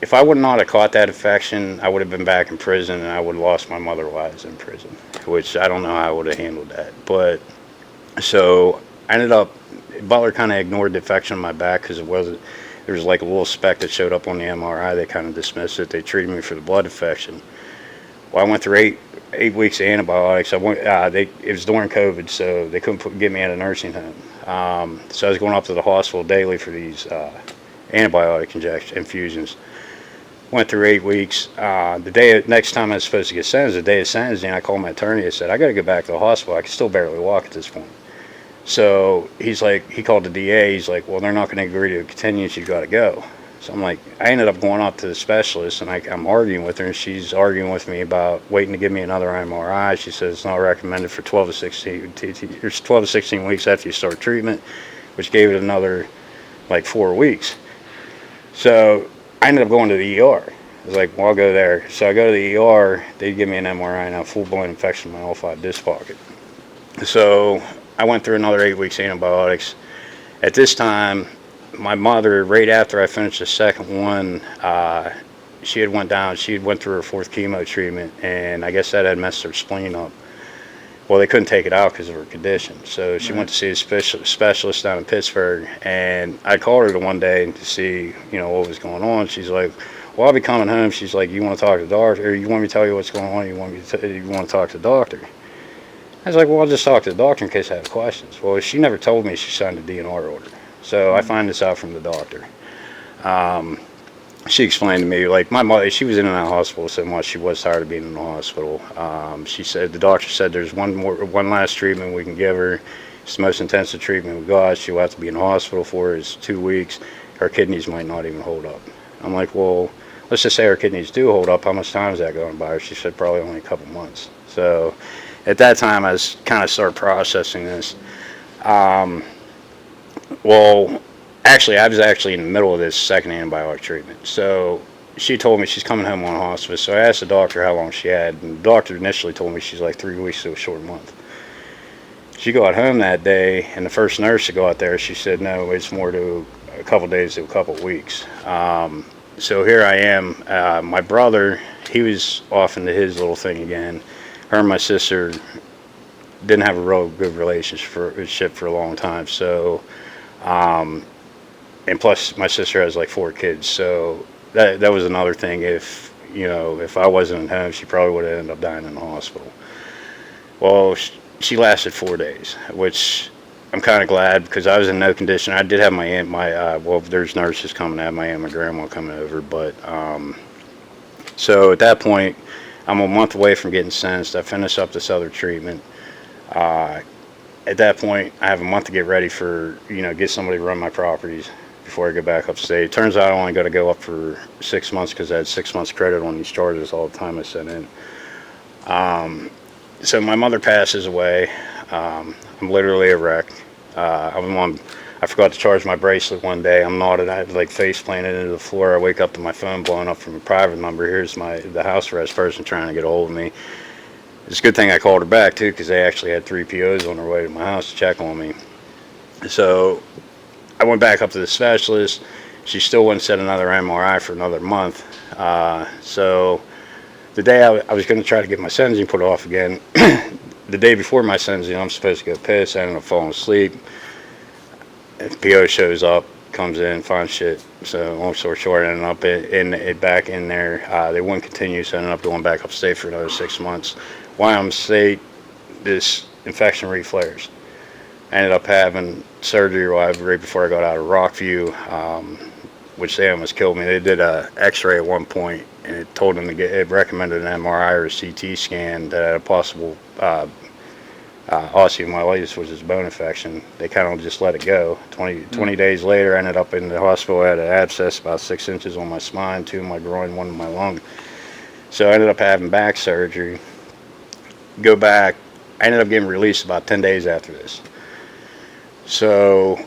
if I would not have caught that infection, I would have been back in prison and I would have lost my mother while I was in prison, which I don't know how I would have handled that. But so I ended up, Butler kind of ignored the infection on my back because there was like a little speck that showed up on the MRI. They kind of dismissed it. They treated me for the blood infection. Well, I went through eight weeks of antibiotics. It was during COVID, so they couldn't get me at a nursing home. So I was going up to the hospital daily for these antibiotic infusions. Went through 8 weeks. Next time I was supposed to get sentenced, the day of sentencing, I called my attorney. I said, I got to go back to the hospital. I can still barely walk at this point. So he called the DA. He's like, well, they're not going to agree to a continuance. You got to go. So I'm like, I ended up going up to the specialist, and I'm arguing with her, and she's arguing with me about waiting to give me another MRI. She says it's not recommended for 12 to 16 weeks after you start treatment, which gave it another 4 weeks. So I ended up going to the ER. I was like, well, I'll go there. So I go to the ER. They give me an MRI, and I have full-blown infection in my L5 disc pocket. So I went through another 8 weeks antibiotics. At this time, my mother, right after I finished the second one, she had went through her 4th chemo treatment, and I guess that had messed her spleen up. Well, they couldn't take it out because of her condition. So she went to see a specialist down in Pittsburgh, and I called her the one day to see, what was going on. She's like, well, I'll be coming home. She's like, you want to talk to the doctor, or you want me to tell you what's going on, you want to talk to the doctor? I was like, well, I'll just talk to the doctor in case I have questions. Well, she never told me she signed a DNR order. So I find this out from the doctor. She explained to me, my mother, she was in and out of the hospital so much, she was tired of being in the hospital. She said, the doctor said there's one last treatment we can give her. It's the most intensive treatment we got. She'll have to be in the hospital for it's 2 weeks. Her kidneys might not even hold up. I'm like, well, let's just say her kidneys do hold up. How much time is that going by her? She said probably only a couple months. So at that time, I was kind of started processing this. Well, actually, I was actually in the middle of this second antibiotic treatment. So she told me she's coming home on hospice. So I asked the doctor how long she had. And the doctor initially told me she's 3 weeks to a short month. She got home that day, and the first nurse to go out there, she said, no, it's more to a couple days to a couple weeks. So here I am. My brother, he was off into his little thing again. Her and my sister, didn't have a real good relationship for a long time. So, and plus my sister has like 4 kids, so that was another thing. If I wasn't at home, she probably would have ended up dying in the hospital. Well, she lasted 4 days, which I'm kind of glad, because I was in no condition. I did have my aunt, there's nurses coming. I had my aunt and my grandma coming over, but so at that point, I'm a month away from getting sentenced. I finished up this other treatment. At that point, I have a month to get ready for, get somebody to run my properties before I go back upstate. Turns out I only got to go up for 6 months, because I had 6 months credit on these charges all the time I sent in. So my mother passes away. I'm literally a wreck. I forgot to charge my bracelet one day. I'm nodded. I had like face planted into the floor. I wake up to my phone blowing up from a private number. Here's the house arrest person trying to get a hold of me. It's a good thing I called her back too, because they actually had 3 POs on their way to my house to check on me. So I went back up to the specialist. She still wouldn't set another MRI for another month. So the day I was going to try to get my sentencing put off again, the day before my sentencing, I'm supposed to go piss. I ended up falling asleep. The PO shows up, comes in, finds shit. So long story short, I ended up back in there. They wouldn't continue, so I ended up going back upstate for another 6 months. While I'm upstate, this infection reflares. I ended up having surgery right before I got out of Rockview, which they almost killed me. They did a X-ray at one point, and it told them it recommended an MRI or a CT scan that had a possible osteomyelitis, which is bone infection. They kind of just let it go. 20 days later, I ended up in the hospital. I had an abscess about 6 inches on my spine, 2 in my groin, 1 in my lung. So I ended up having back surgery. Go back. I ended up getting released about 10 days after this. So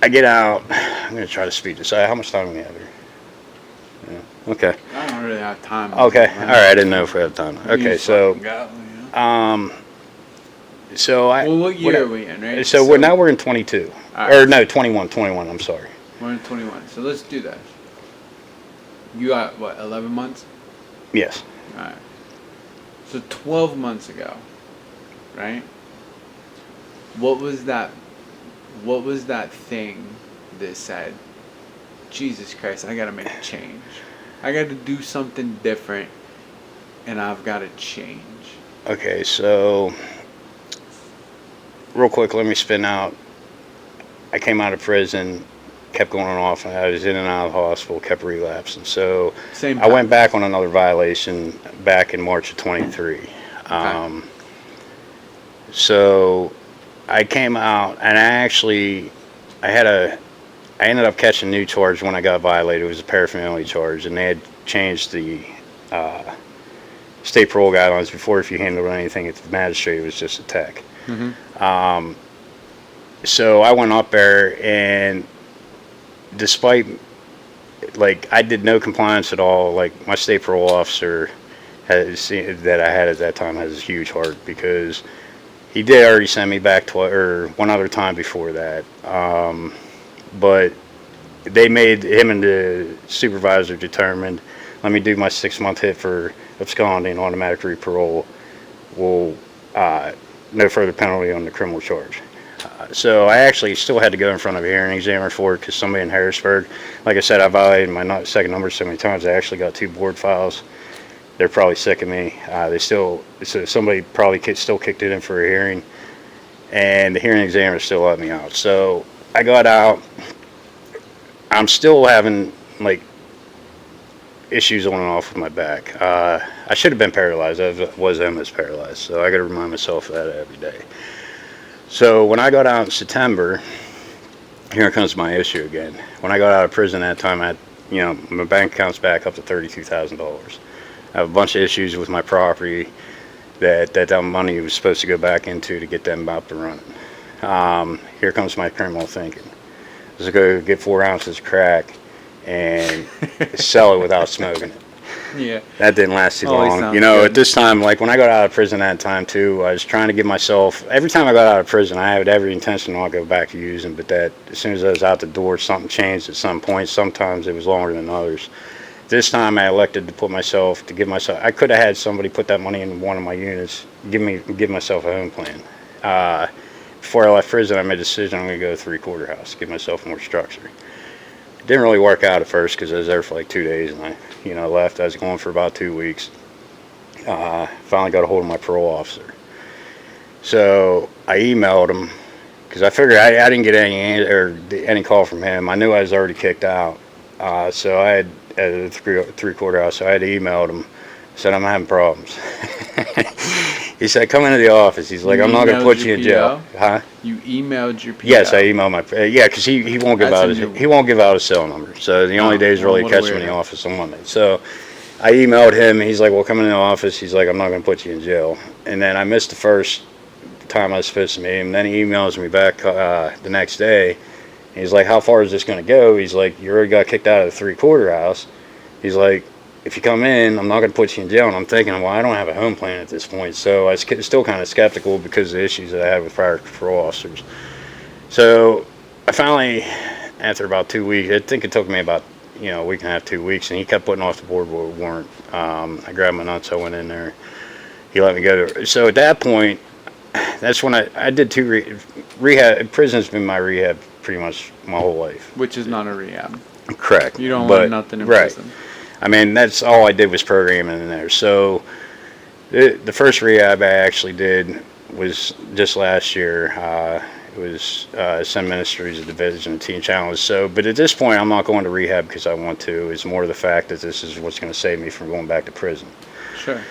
I get out. I'm going to try to speed this out. How much time do we have here? Yeah. Okay. I don't really have time. Okay. All right. I didn't know if we have time. Okay. So, well, what year are we in, right? So now we're in 22. Right. Or no, 21. I'm sorry. We're in 21. So let's do that. You got, what, 11 months? Yes. All right. So 12 months ago, right? What was that thing that said, Jesus Christ, I got to make a change. I got to do something different, and I've got to change. Okay, so real quick, let me spin out. I came out of prison, kept going off. I was in and out of the hospital, kept relapsing. So I went back on another violation back in March of 23. Okay. So I came out, and I ended up catching a new charge when I got violated. It was a paraphernalia charge, and they had changed the state parole guidelines before. If you handled anything at the magistrate, it was just a tech. Mm-hmm. So I went up there, and despite, I did no compliance at all. Like, my state parole officer that I had at that time has a huge heart, because he did already send me back one other time before that. But they made him and the supervisor determined, let me do my 6-month hit for absconding, automatic re-parole. No further penalty on the criminal charge. So I actually still had to go in front of a hearing examiner for it, because somebody in Harrisburg, like I said, I violated my second number so many times. I actually got 2 board files. They're probably sick of me. So somebody probably still kicked it in for a hearing, and the hearing examiner still let me out. So I got out. I'm still having issues on and off with my back. I should have been paralyzed. I was almost paralyzed. So I got to remind myself of that every day. So when I got out in September, here comes my issue again. When I got out of prison that time, my bank account's back up to $32,000. I have a bunch of issues with my property that money was supposed to go back into to get them up and running. Here comes my criminal thinking. Let's go get 4 ounces of crack and sell it without smoking it. Yeah. That didn't last too long. Good. At this time, when I got out of prison that time too, I was trying to give myself, every time I got out of prison, I had every intention to not go back to using, but that as soon as I was out the door, something changed at some point. Sometimes it was longer than others. This time I elected to give myself, I could have had somebody put that money in one of my units, give myself a home plan. Before I left prison, I made a decision I'm going to go 3/4 house, give myself more structure. It didn't really work out at first because I was there for like 2 days and I left. I was gone for about 2 weeks. Finally got a hold of my parole officer. So I emailed him because I figured I didn't get any call from him. I knew I was already kicked out. So I had at a 3/4 house. So I had emailed him. Said I'm having problems. He said come into the office. He's like, I'm not going to put you in jail. Huh? You emailed your PO? Yes, I emailed my because he won't give out his cell number. So the only days really catch him in the office on Monday. So I emailed him. He's like, well, come in the office. He's like, I'm not going to put you in jail. And then I missed the first time I was supposed to meet him. Then he emails me back the next day. He's like, how far is this going to go? He's like, you already got kicked out of the 3/4 house. He's like, if you come in, I'm not going to put you in jail. And I'm thinking, well, I don't have a home plan at this point. So I was still kind of skeptical because of the issues that I had with prior parole officers. So I finally, after about 2 weeks, I think it took me about a week and a half, 2 weeks, and he kept putting off the board warrant. I grabbed my nuts, I went in there. He let me go there. So at that point, that's when I did 2 rehab. Prison's been my rehab pretty much my whole life. Which is not a rehab. Correct. You don't want nothing in prison. I mean, that's all I did was programming in there. So the first rehab I actually did was just last year. It was Sun Ministries Division of Teen Challenge. So, but at this point, I'm not going to rehab because I want to. It's more the fact that this is what's going to save me from going back to prison. Sure.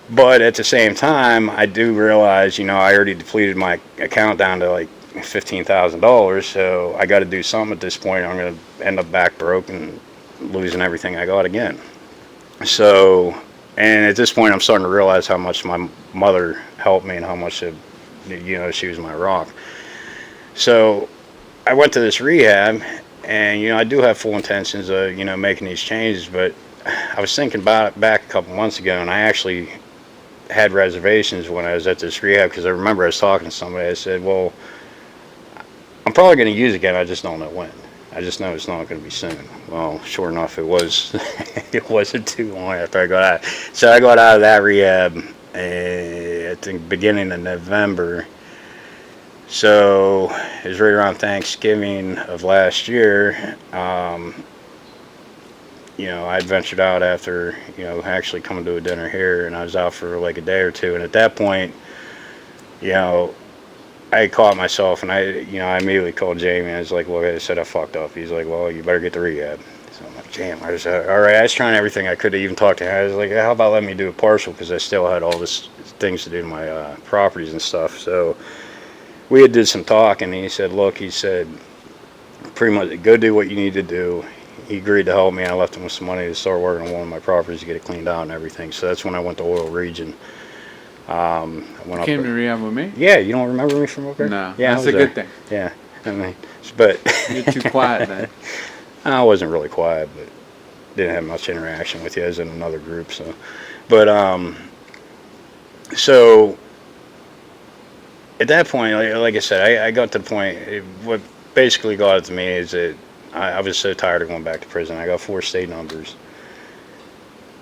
But at the same time, I do realize, I already depleted my account down to like $15,000. So I got to do something at this point. I'm going to end up back broke and losing everything I got again. So, and at this point, I'm starting to realize how much my mother helped me and how much she was my rock. So I went to this rehab, and I do have full intentions of making these changes, but I was thinking about it back a couple months ago, and I actually had reservations when I was at this rehab because I remember I was talking to somebody. I said, well, I'm probably going to use it again, I just don't know when. I just know it's not going to be soon. Well, sure enough, it was. It wasn't too long after I got out. So I got out of that rehab, I think, beginning of November. So it was right around Thanksgiving of last year. I ventured out after, actually coming to a dinner here, and I was out for like a day or two. And at that point, I caught myself, and I immediately called Jamie. I was like, well, I said I fucked up. He's like, well, you better get to rehab. So I'm like, damn. I was all right. I was trying everything I could to even talk to him. I was like, how about letting me do a partial, because I still had all this things to do to my properties and stuff. So we did some talking, and he said, look, pretty much go do what you need to do. He agreed to help me. I left him with some money to start working on one of my properties to get it cleaned out and everything. So that's when I went to Oil Region. I went came to rehab with me? Yeah, you don't remember me from over there? No, yeah, that's a good thing. Yeah, I mean, but you're too quiet then. I wasn't really quiet, but didn't have much interaction with you. I was in another group, so. But so at that point, like I said, I got to the point. What basically got it to me is that I was so tired of going back to prison. I got 4 state numbers.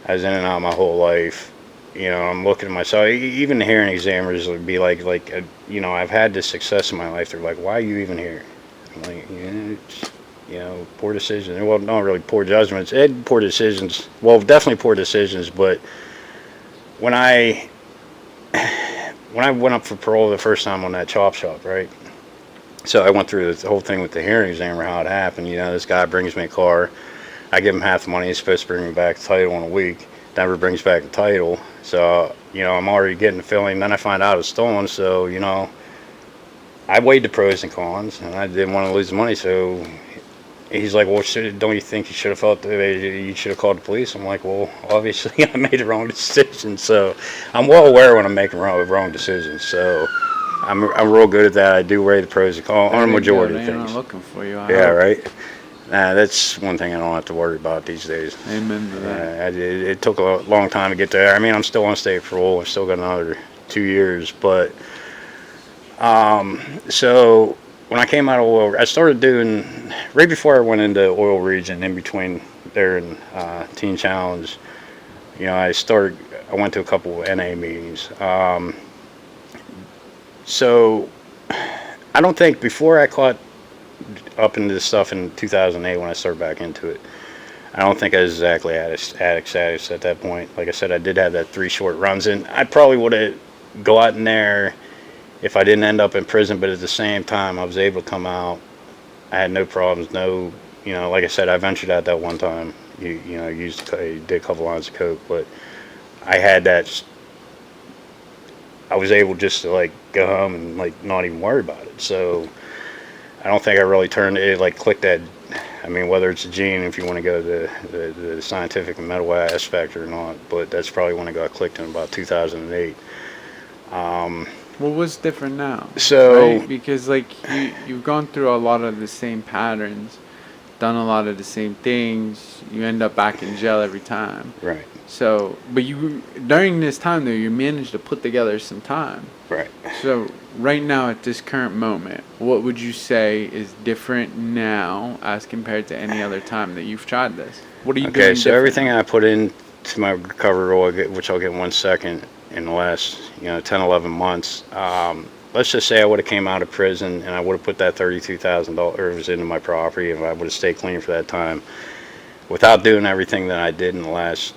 I was in and out my whole life. I'm looking at myself. Even the hearing examiners would be like, I've had this success in my life. They're like, why are you even here? I'm like, poor decisions. Well, not really poor judgments. Poor decisions. Well, definitely poor decisions. But when I went up for parole the first time on that chop shop, right? So I went through the whole thing with the hearing examiner, how it happened. This guy brings me a car. I give him half the money. He's supposed to bring me back the title in a week. Never brings back the title. So, I'm already getting the feeling. Then I find out it's stolen. So, I weighed the pros and cons, and I didn't want to lose the money. So he's like, well, don't you think you should have you should have called the police? I'm like, well, obviously I made the wrong decision. So I'm well aware when I'm making wrong decisions. So I'm real good at that. I do weigh the pros and cons on a majority of things. I'm looking for you. Yeah, right. That's one thing I don't have to worry about these days. Amen to that. It took a long time to get there. I mean, I'm still on state parole. I've still got another 2 years. But so when I came out of oil, I started doing right before I went into Oil Region. In between there in Teen Challenge, I went to a couple of NA meetings. So I don't think before I caught up into this stuff in 2008 when I started back into it, I don't think I was exactly addict status at that point. Like I said, I did have that 3 short runs, and I probably would have go out in there if I didn't end up in prison. But at the same time, I was able to come out. I had no problems. No, like I said, I ventured out that one time. Did a couple lines of coke, but I had that. I was able just to like go home and like not even worry about it. So I don't think I really turned it, like clicked that. I mean, whether it's a gene, if you want to go to the scientific and medical aspect or not, but that's probably when I got clicked in about 2008. What was different now? So, right? Because like you've gone through a lot of the same patterns, done a lot of the same things. You end up back in jail every time. right, So, but you during this time though, you managed to put together some time. right. So, right now at this current moment, what would you say is different now as compared to any other time that you've tried this? What are you doing? Okay, so different? everything I put into my recovery, which I'll get in 1 second, in the last 10, 11 months. Let's just say I would have came out of prison and I would have put that $32,000 into my property, and I would have stayed clean for that time. Without doing everything that I did in the last,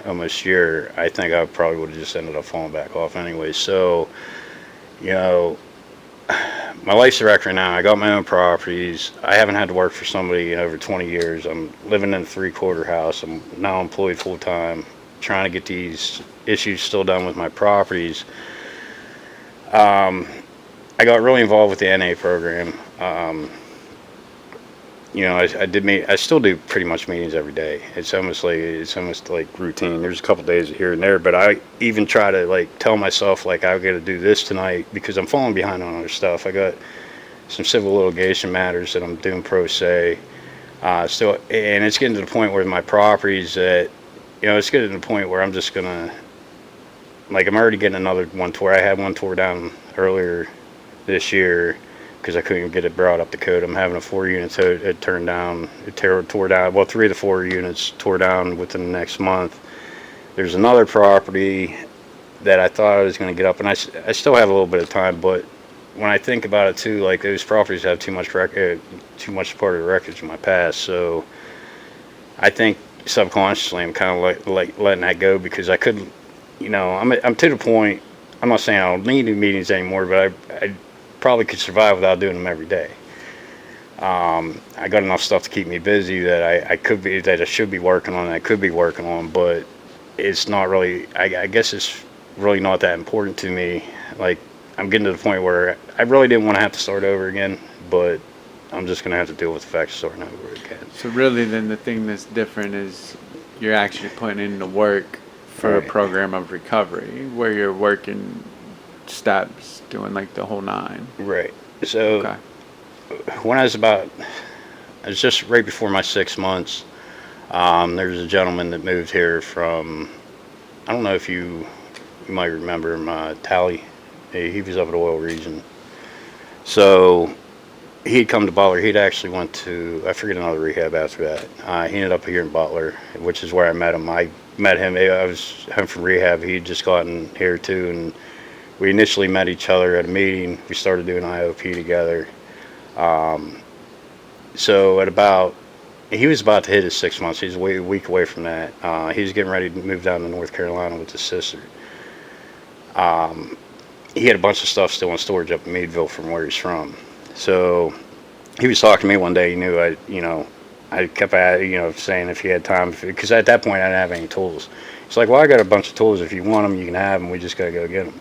almost year, I think I probably would have just ended up falling back off anyway. So, my life's a wreck right now. I got my own properties. I haven't had to work for somebody in over 20 years. I'm living in a 3-quarter house. I'm now employed full time, trying to get these issues still done with my properties. I got really involved with the NA program. I still do pretty much meetings every day. It's almost like routine. There's a couple days here and there, but I even try to like tell myself like I got to do this tonight because I'm falling behind on other stuff. I got some civil litigation matters that I'm doing pro se. Still, and it's getting to the point where my properties that, it's getting to the point where I'm just gonna, like, I'm already getting another one tore. I had one tore down earlier this year because I couldn't get it brought up to code. I'm having a 4 unit tore down. Well, 3 of the 4 units tore down within the next month. There's another property that I thought I was going to get up, and I still have a little bit of time, but when I think about it too, like those properties have too much part of the wreckage in my past. So I think subconsciously I'm kind of like letting that go because I couldn't, I'm to the point. I'm not saying I don't need meetings anymore, but I probably could survive without doing them every day. I got enough stuff to keep me busy that I should be working on, I could be working on, but it's not really, I guess it's really not that important to me. Like, I'm getting to the point where I really didn't want to have to start over again, but I'm just going to have to deal with the fact of starting over again. So really then the thing that's different is you're actually putting in the work for a program of recovery where you're working steps, doing like the whole 9. Right. So when I was just right before my 6 months, there's a gentleman that moved here from, I don't know if you might remember him, Tally. He was up at Oil Region. So he'd come to Butler. He'd actually went to, I forget, another rehab after that. He ended up here in Butler, which is where I met him. I met him, I was home from rehab. He'd just gotten here too, and we initially met each other at a meeting. We started doing IOP together. So he was about to hit his 6 months. He's a week away from that. He was getting ready to move down to North Carolina with his sister. He had a bunch of stuff still in storage up in Meadville from where he's from. So he was talking to me one day. He knew I kept saying if he had time, because at that point I didn't have any tools. He's like, well, I got a bunch of tools. If you want them, you can have them. We just got to go get them.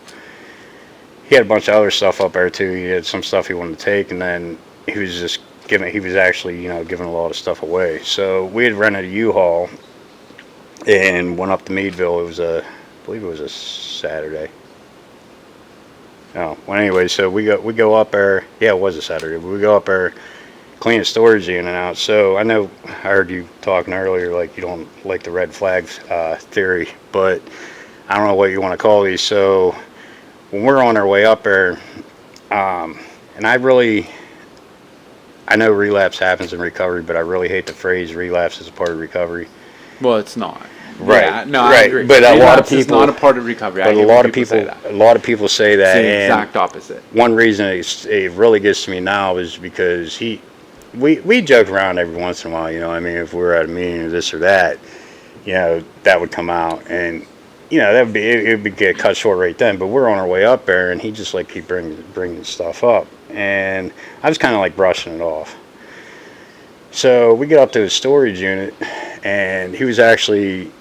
He had a bunch of other stuff up there too. He had some stuff he wanted to take, and then he was actually giving a lot of stuff away. So we had rented a U-Haul and went up to Meadville. I believe it was a Saturday. Oh, well, anyway, so we go up there. Yeah, it was a Saturday. But we go up there, clean the storage unit out. So I know I heard you talking earlier, like you don't like the red flag theory, but I don't know what you want to call these. So when we're on our way up there, and I know relapse happens in recovery, but I really hate the phrase relapse as a part of recovery. Well, it's not. Right. Yeah, no, right. I agree. But a lot of Relapse is people, not a part of recovery. but I a hear lot when of people, say that. a lot of people say that. It's the and exact opposite. one reason it really gets to me now is because we joke around every once in a while. You know, I mean, if we're at a meeting or this or that, you know, that would come out, and you know, that would be it would get cut short right then. But we're on our way up there, and he just like keep bringing stuff up, and I was kind of like brushing it off. So we get up to his storage unit, and he was actually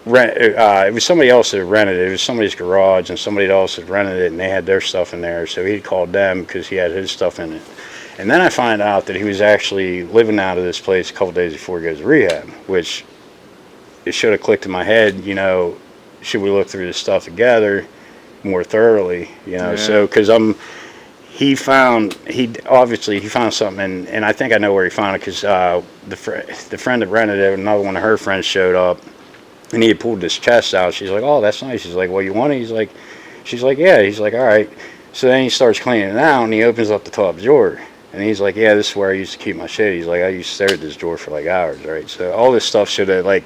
it was somebody else that rented it. It was somebody's garage, and somebody else had rented it, and they had their stuff in there. So he called them because he had his stuff in it. And then I find out that he was actually living out of this place a couple days before he goes to rehab, which it should have clicked in my head. You know, should we look through this stuff together more thoroughly? You know, so because he found something, and I think I know where he found it because the friend that rented it, another one of her friends showed up. And he had pulled his chest out. She's like, "Oh, that's nice." He's like, "Well, you want it?" She's like, "Yeah." He's like, "All right." So then he starts cleaning it out, and he opens up the top drawer. And he's like, "Yeah, this is where I used to keep my shit." He's like, "I used to stare at this drawer for like hours, right?" So all this stuff should have like,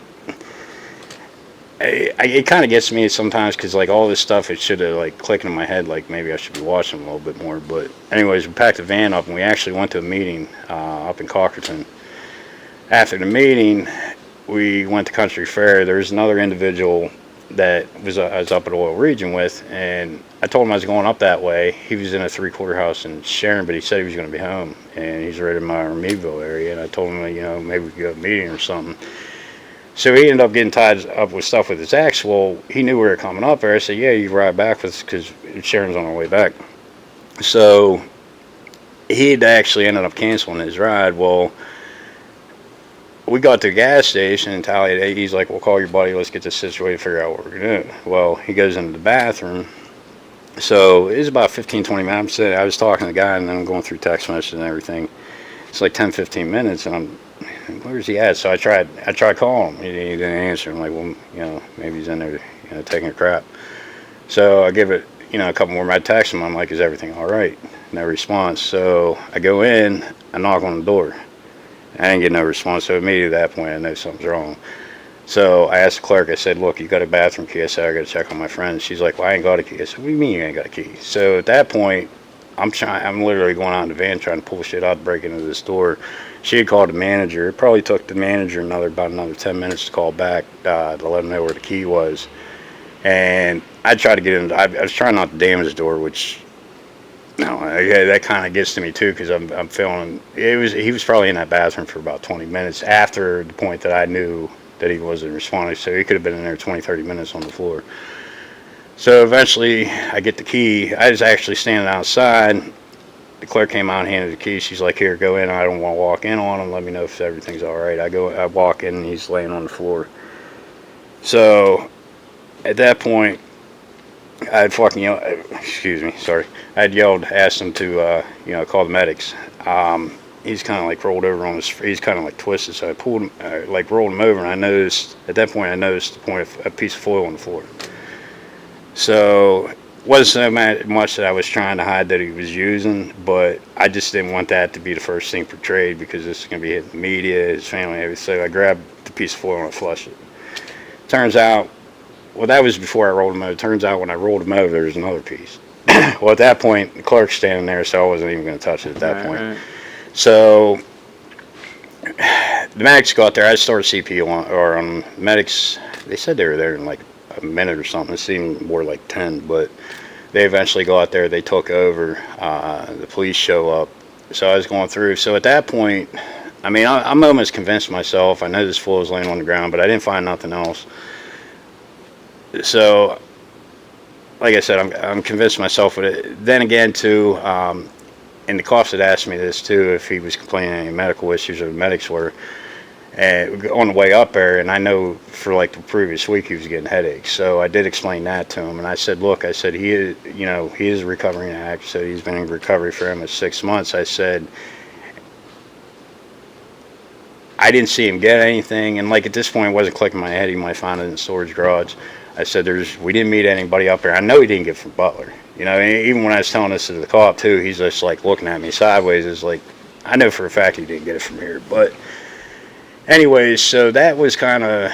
it kind of gets me sometimes because like all this stuff, it should have like clicked in my head like maybe I should be watching a little bit more. But anyways, we packed the van up, and we actually went to a meeting up in Cockerton. After the meeting, we went to Country Fair. There's another individual that I was up at Oil Region with, and I told him I was going up that way. He was in a 3-quarter house in Sharon, but he said he was going to be home, and he's right in my Meadville area. And I told him, you know, maybe we could go to a meeting or something. So he ended up getting tied up with stuff with his ex. Well, he knew we were coming up there. I said, "Yeah, you can ride back with us because Sharon's on our way back." So he had actually ended up canceling his ride. Well, we got to the gas station and tallied. He's like, "We'll call your buddy. Let's get this situated, figure out what we're going to do." Well, he goes into the bathroom. So it was about 15, 20 minutes. I was talking to the guy, and then I'm going through text messages and everything. It's like 10, 15 minutes, and where's he at? So I tried calling him. He didn't answer. I'm like, well, you know, maybe he's in there, you know, taking a crap. So I give it, you know, a couple more. I text him. I'm like, "Is everything all right?" No response. So I go in. I knock on the door. I didn't get no response, so immediately at that point I know something's wrong. So I asked the clerk, I said, "Look, you got a bathroom key?" I said, "I got to check on my friend." She's like, "Well, I ain't got a key." I said, "What do you mean you ain't got a key?" So at that point, I'm literally going out in the van trying to pull shit out, break into this door. She had called the manager. It probably took the manager about another 10 minutes to call back to let him know where the key was. And I tried to get in. I was trying not to damage the door, which... No, that kind of gets to me too because I'm feeling he was probably in that bathroom for about 20 minutes after the point that I knew that he wasn't responding, so he could have been in there 20, 30 minutes on the floor. So eventually I get the key. I was actually standing outside. The clerk came out and handed the key. She's like, "Here, go in. I don't want to walk in on him. Let me know if everything's all right." I walk in, and he's laying on the floor. So at that point, I had fucking yelled, excuse me, sorry. I had yelled, asked him to, you know, call the medics. He's kind of like rolled over on he's kind of like twisted. So I pulled him, like rolled him over, and at that point I noticed a piece of foil on the floor. So it wasn't so much that I was trying to hide that he was using, but I just didn't want that to be the first thing portrayed because this is going to be hitting the media, his family, everything. So I grabbed the piece of foil and I flushed it. Turns out, well, that was before I rolled him over. Turns out when I rolled him over, there was another piece. Well, at that point, the clerk's standing there, so I wasn't even going to touch it at that point. Right. So the medics got there. I started CPO on medics. They said they were there in like a minute or something. It seemed more like 10, but they eventually got there. They took over. The police show up. So I was going through. So at that point, I mean, I'm almost convinced myself. I know this fool was laying on the ground, but I didn't find nothing else. So, like I said, I'm convinced myself with it. Then again, too, and the cops had asked me this too, if he was complaining of any medical issues or the medics were. And on the way up there, and I know for like the previous week he was getting headaches. So I did explain that to him, and I said, "Look, I said he is, you know, he is a recovering addict. So he's been in recovery for almost 6 months." I said, I didn't see him get anything, and like at this point, it wasn't clicking in my head. He might find it in the storage garage. I said, we didn't meet anybody up there. I know he didn't get from Butler. You know, even when I was telling this to the cop too, he's just like looking at me sideways. It's like, I know for a fact he didn't get it from here. But anyways, so that was kind of,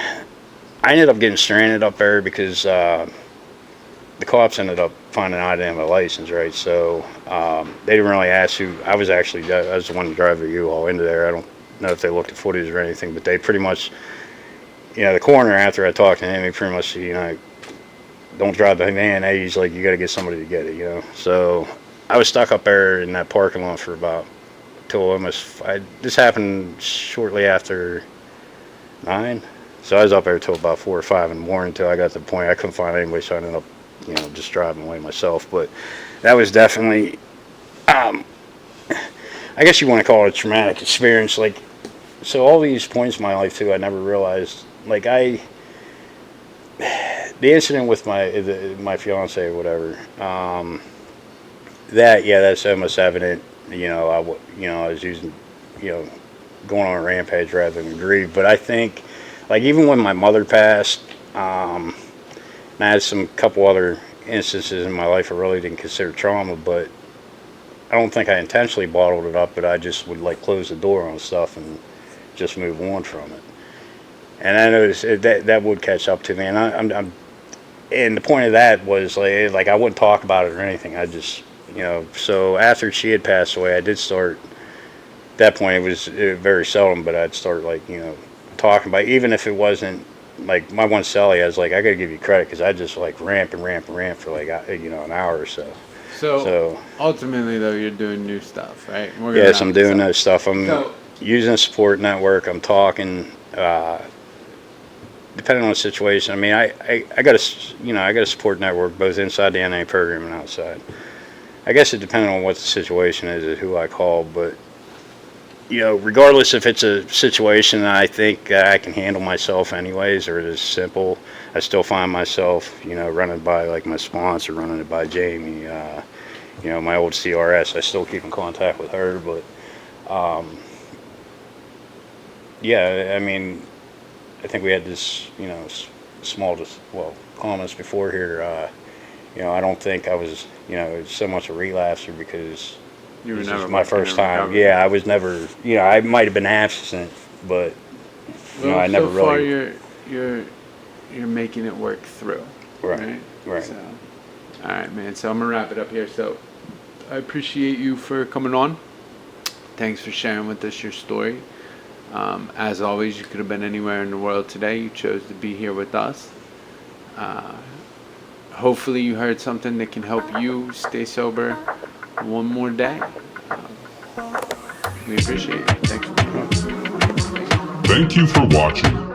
I ended up getting stranded up there because the cops ended up finding out I didn't have a license, right? So they didn't really ask who, I was the one to drive the U-Haul into there. I don't know if they looked at footage or anything, but they pretty much, the coroner, after I talked to him, he pretty much, don't drive the van. Hey, he's like, you got to get somebody to get it, So I was stuck up there in that parking lot for about, till almost, this happened shortly after 9. So I was up there till about 4 or 5 in the morning until I got to the point I couldn't find anybody, so I ended up, just driving away myself. But that was definitely, I guess you want to call it a traumatic experience. Like, so all these points in my life too, I never realized, like the incident with my fiance or whatever, that's almost evident. I was using, going on a rampage rather than grieve. But I think, like, even when my mother passed, I had some couple other instances in my life I really didn't consider trauma, but I don't think I intentionally bottled it up, but I just would, like, close the door on stuff and just move on from it. And I noticed that would catch up to me, and and the point of that was like I wouldn't talk about it or anything. I just, so after she had passed away, I did start. At that point, it was very seldom, but I'd start, like, talking about, even if it wasn't, like, my one cellie, I was like, I got to give you credit, because I just, like, ramp for like, an hour or so. So ultimately, though, you're doing new stuff, right? Yes, I'm doing that stuff. I'm using a support network. I'm talking. Depending on the situation, I mean, I got a support network both inside the NA program and outside. I guess it depends on what the situation is who I call, but regardless if it's a situation that I think I can handle myself anyways, or it is simple, I still find myself, running by, like, my sponsor, running it by Jamie, my old CRS. I still keep in contact with her, but I mean, I think we had this, small, comments before here. I don't think I was, so much a relapser, because You were this never is my first time. recovery. Yeah, I was never, I might have been absent, but I never so far really. you're making it work through. Right. So, all right, man. So I'm gonna wrap it up here. So I appreciate you for coming on. Thanks for sharing with us your story. As always, you could have been anywhere in the world today. You chose to be here with us. Hopefully you heard something that can help you stay sober one more day. We appreciate it. Thanks for coming on. Thank you for watching.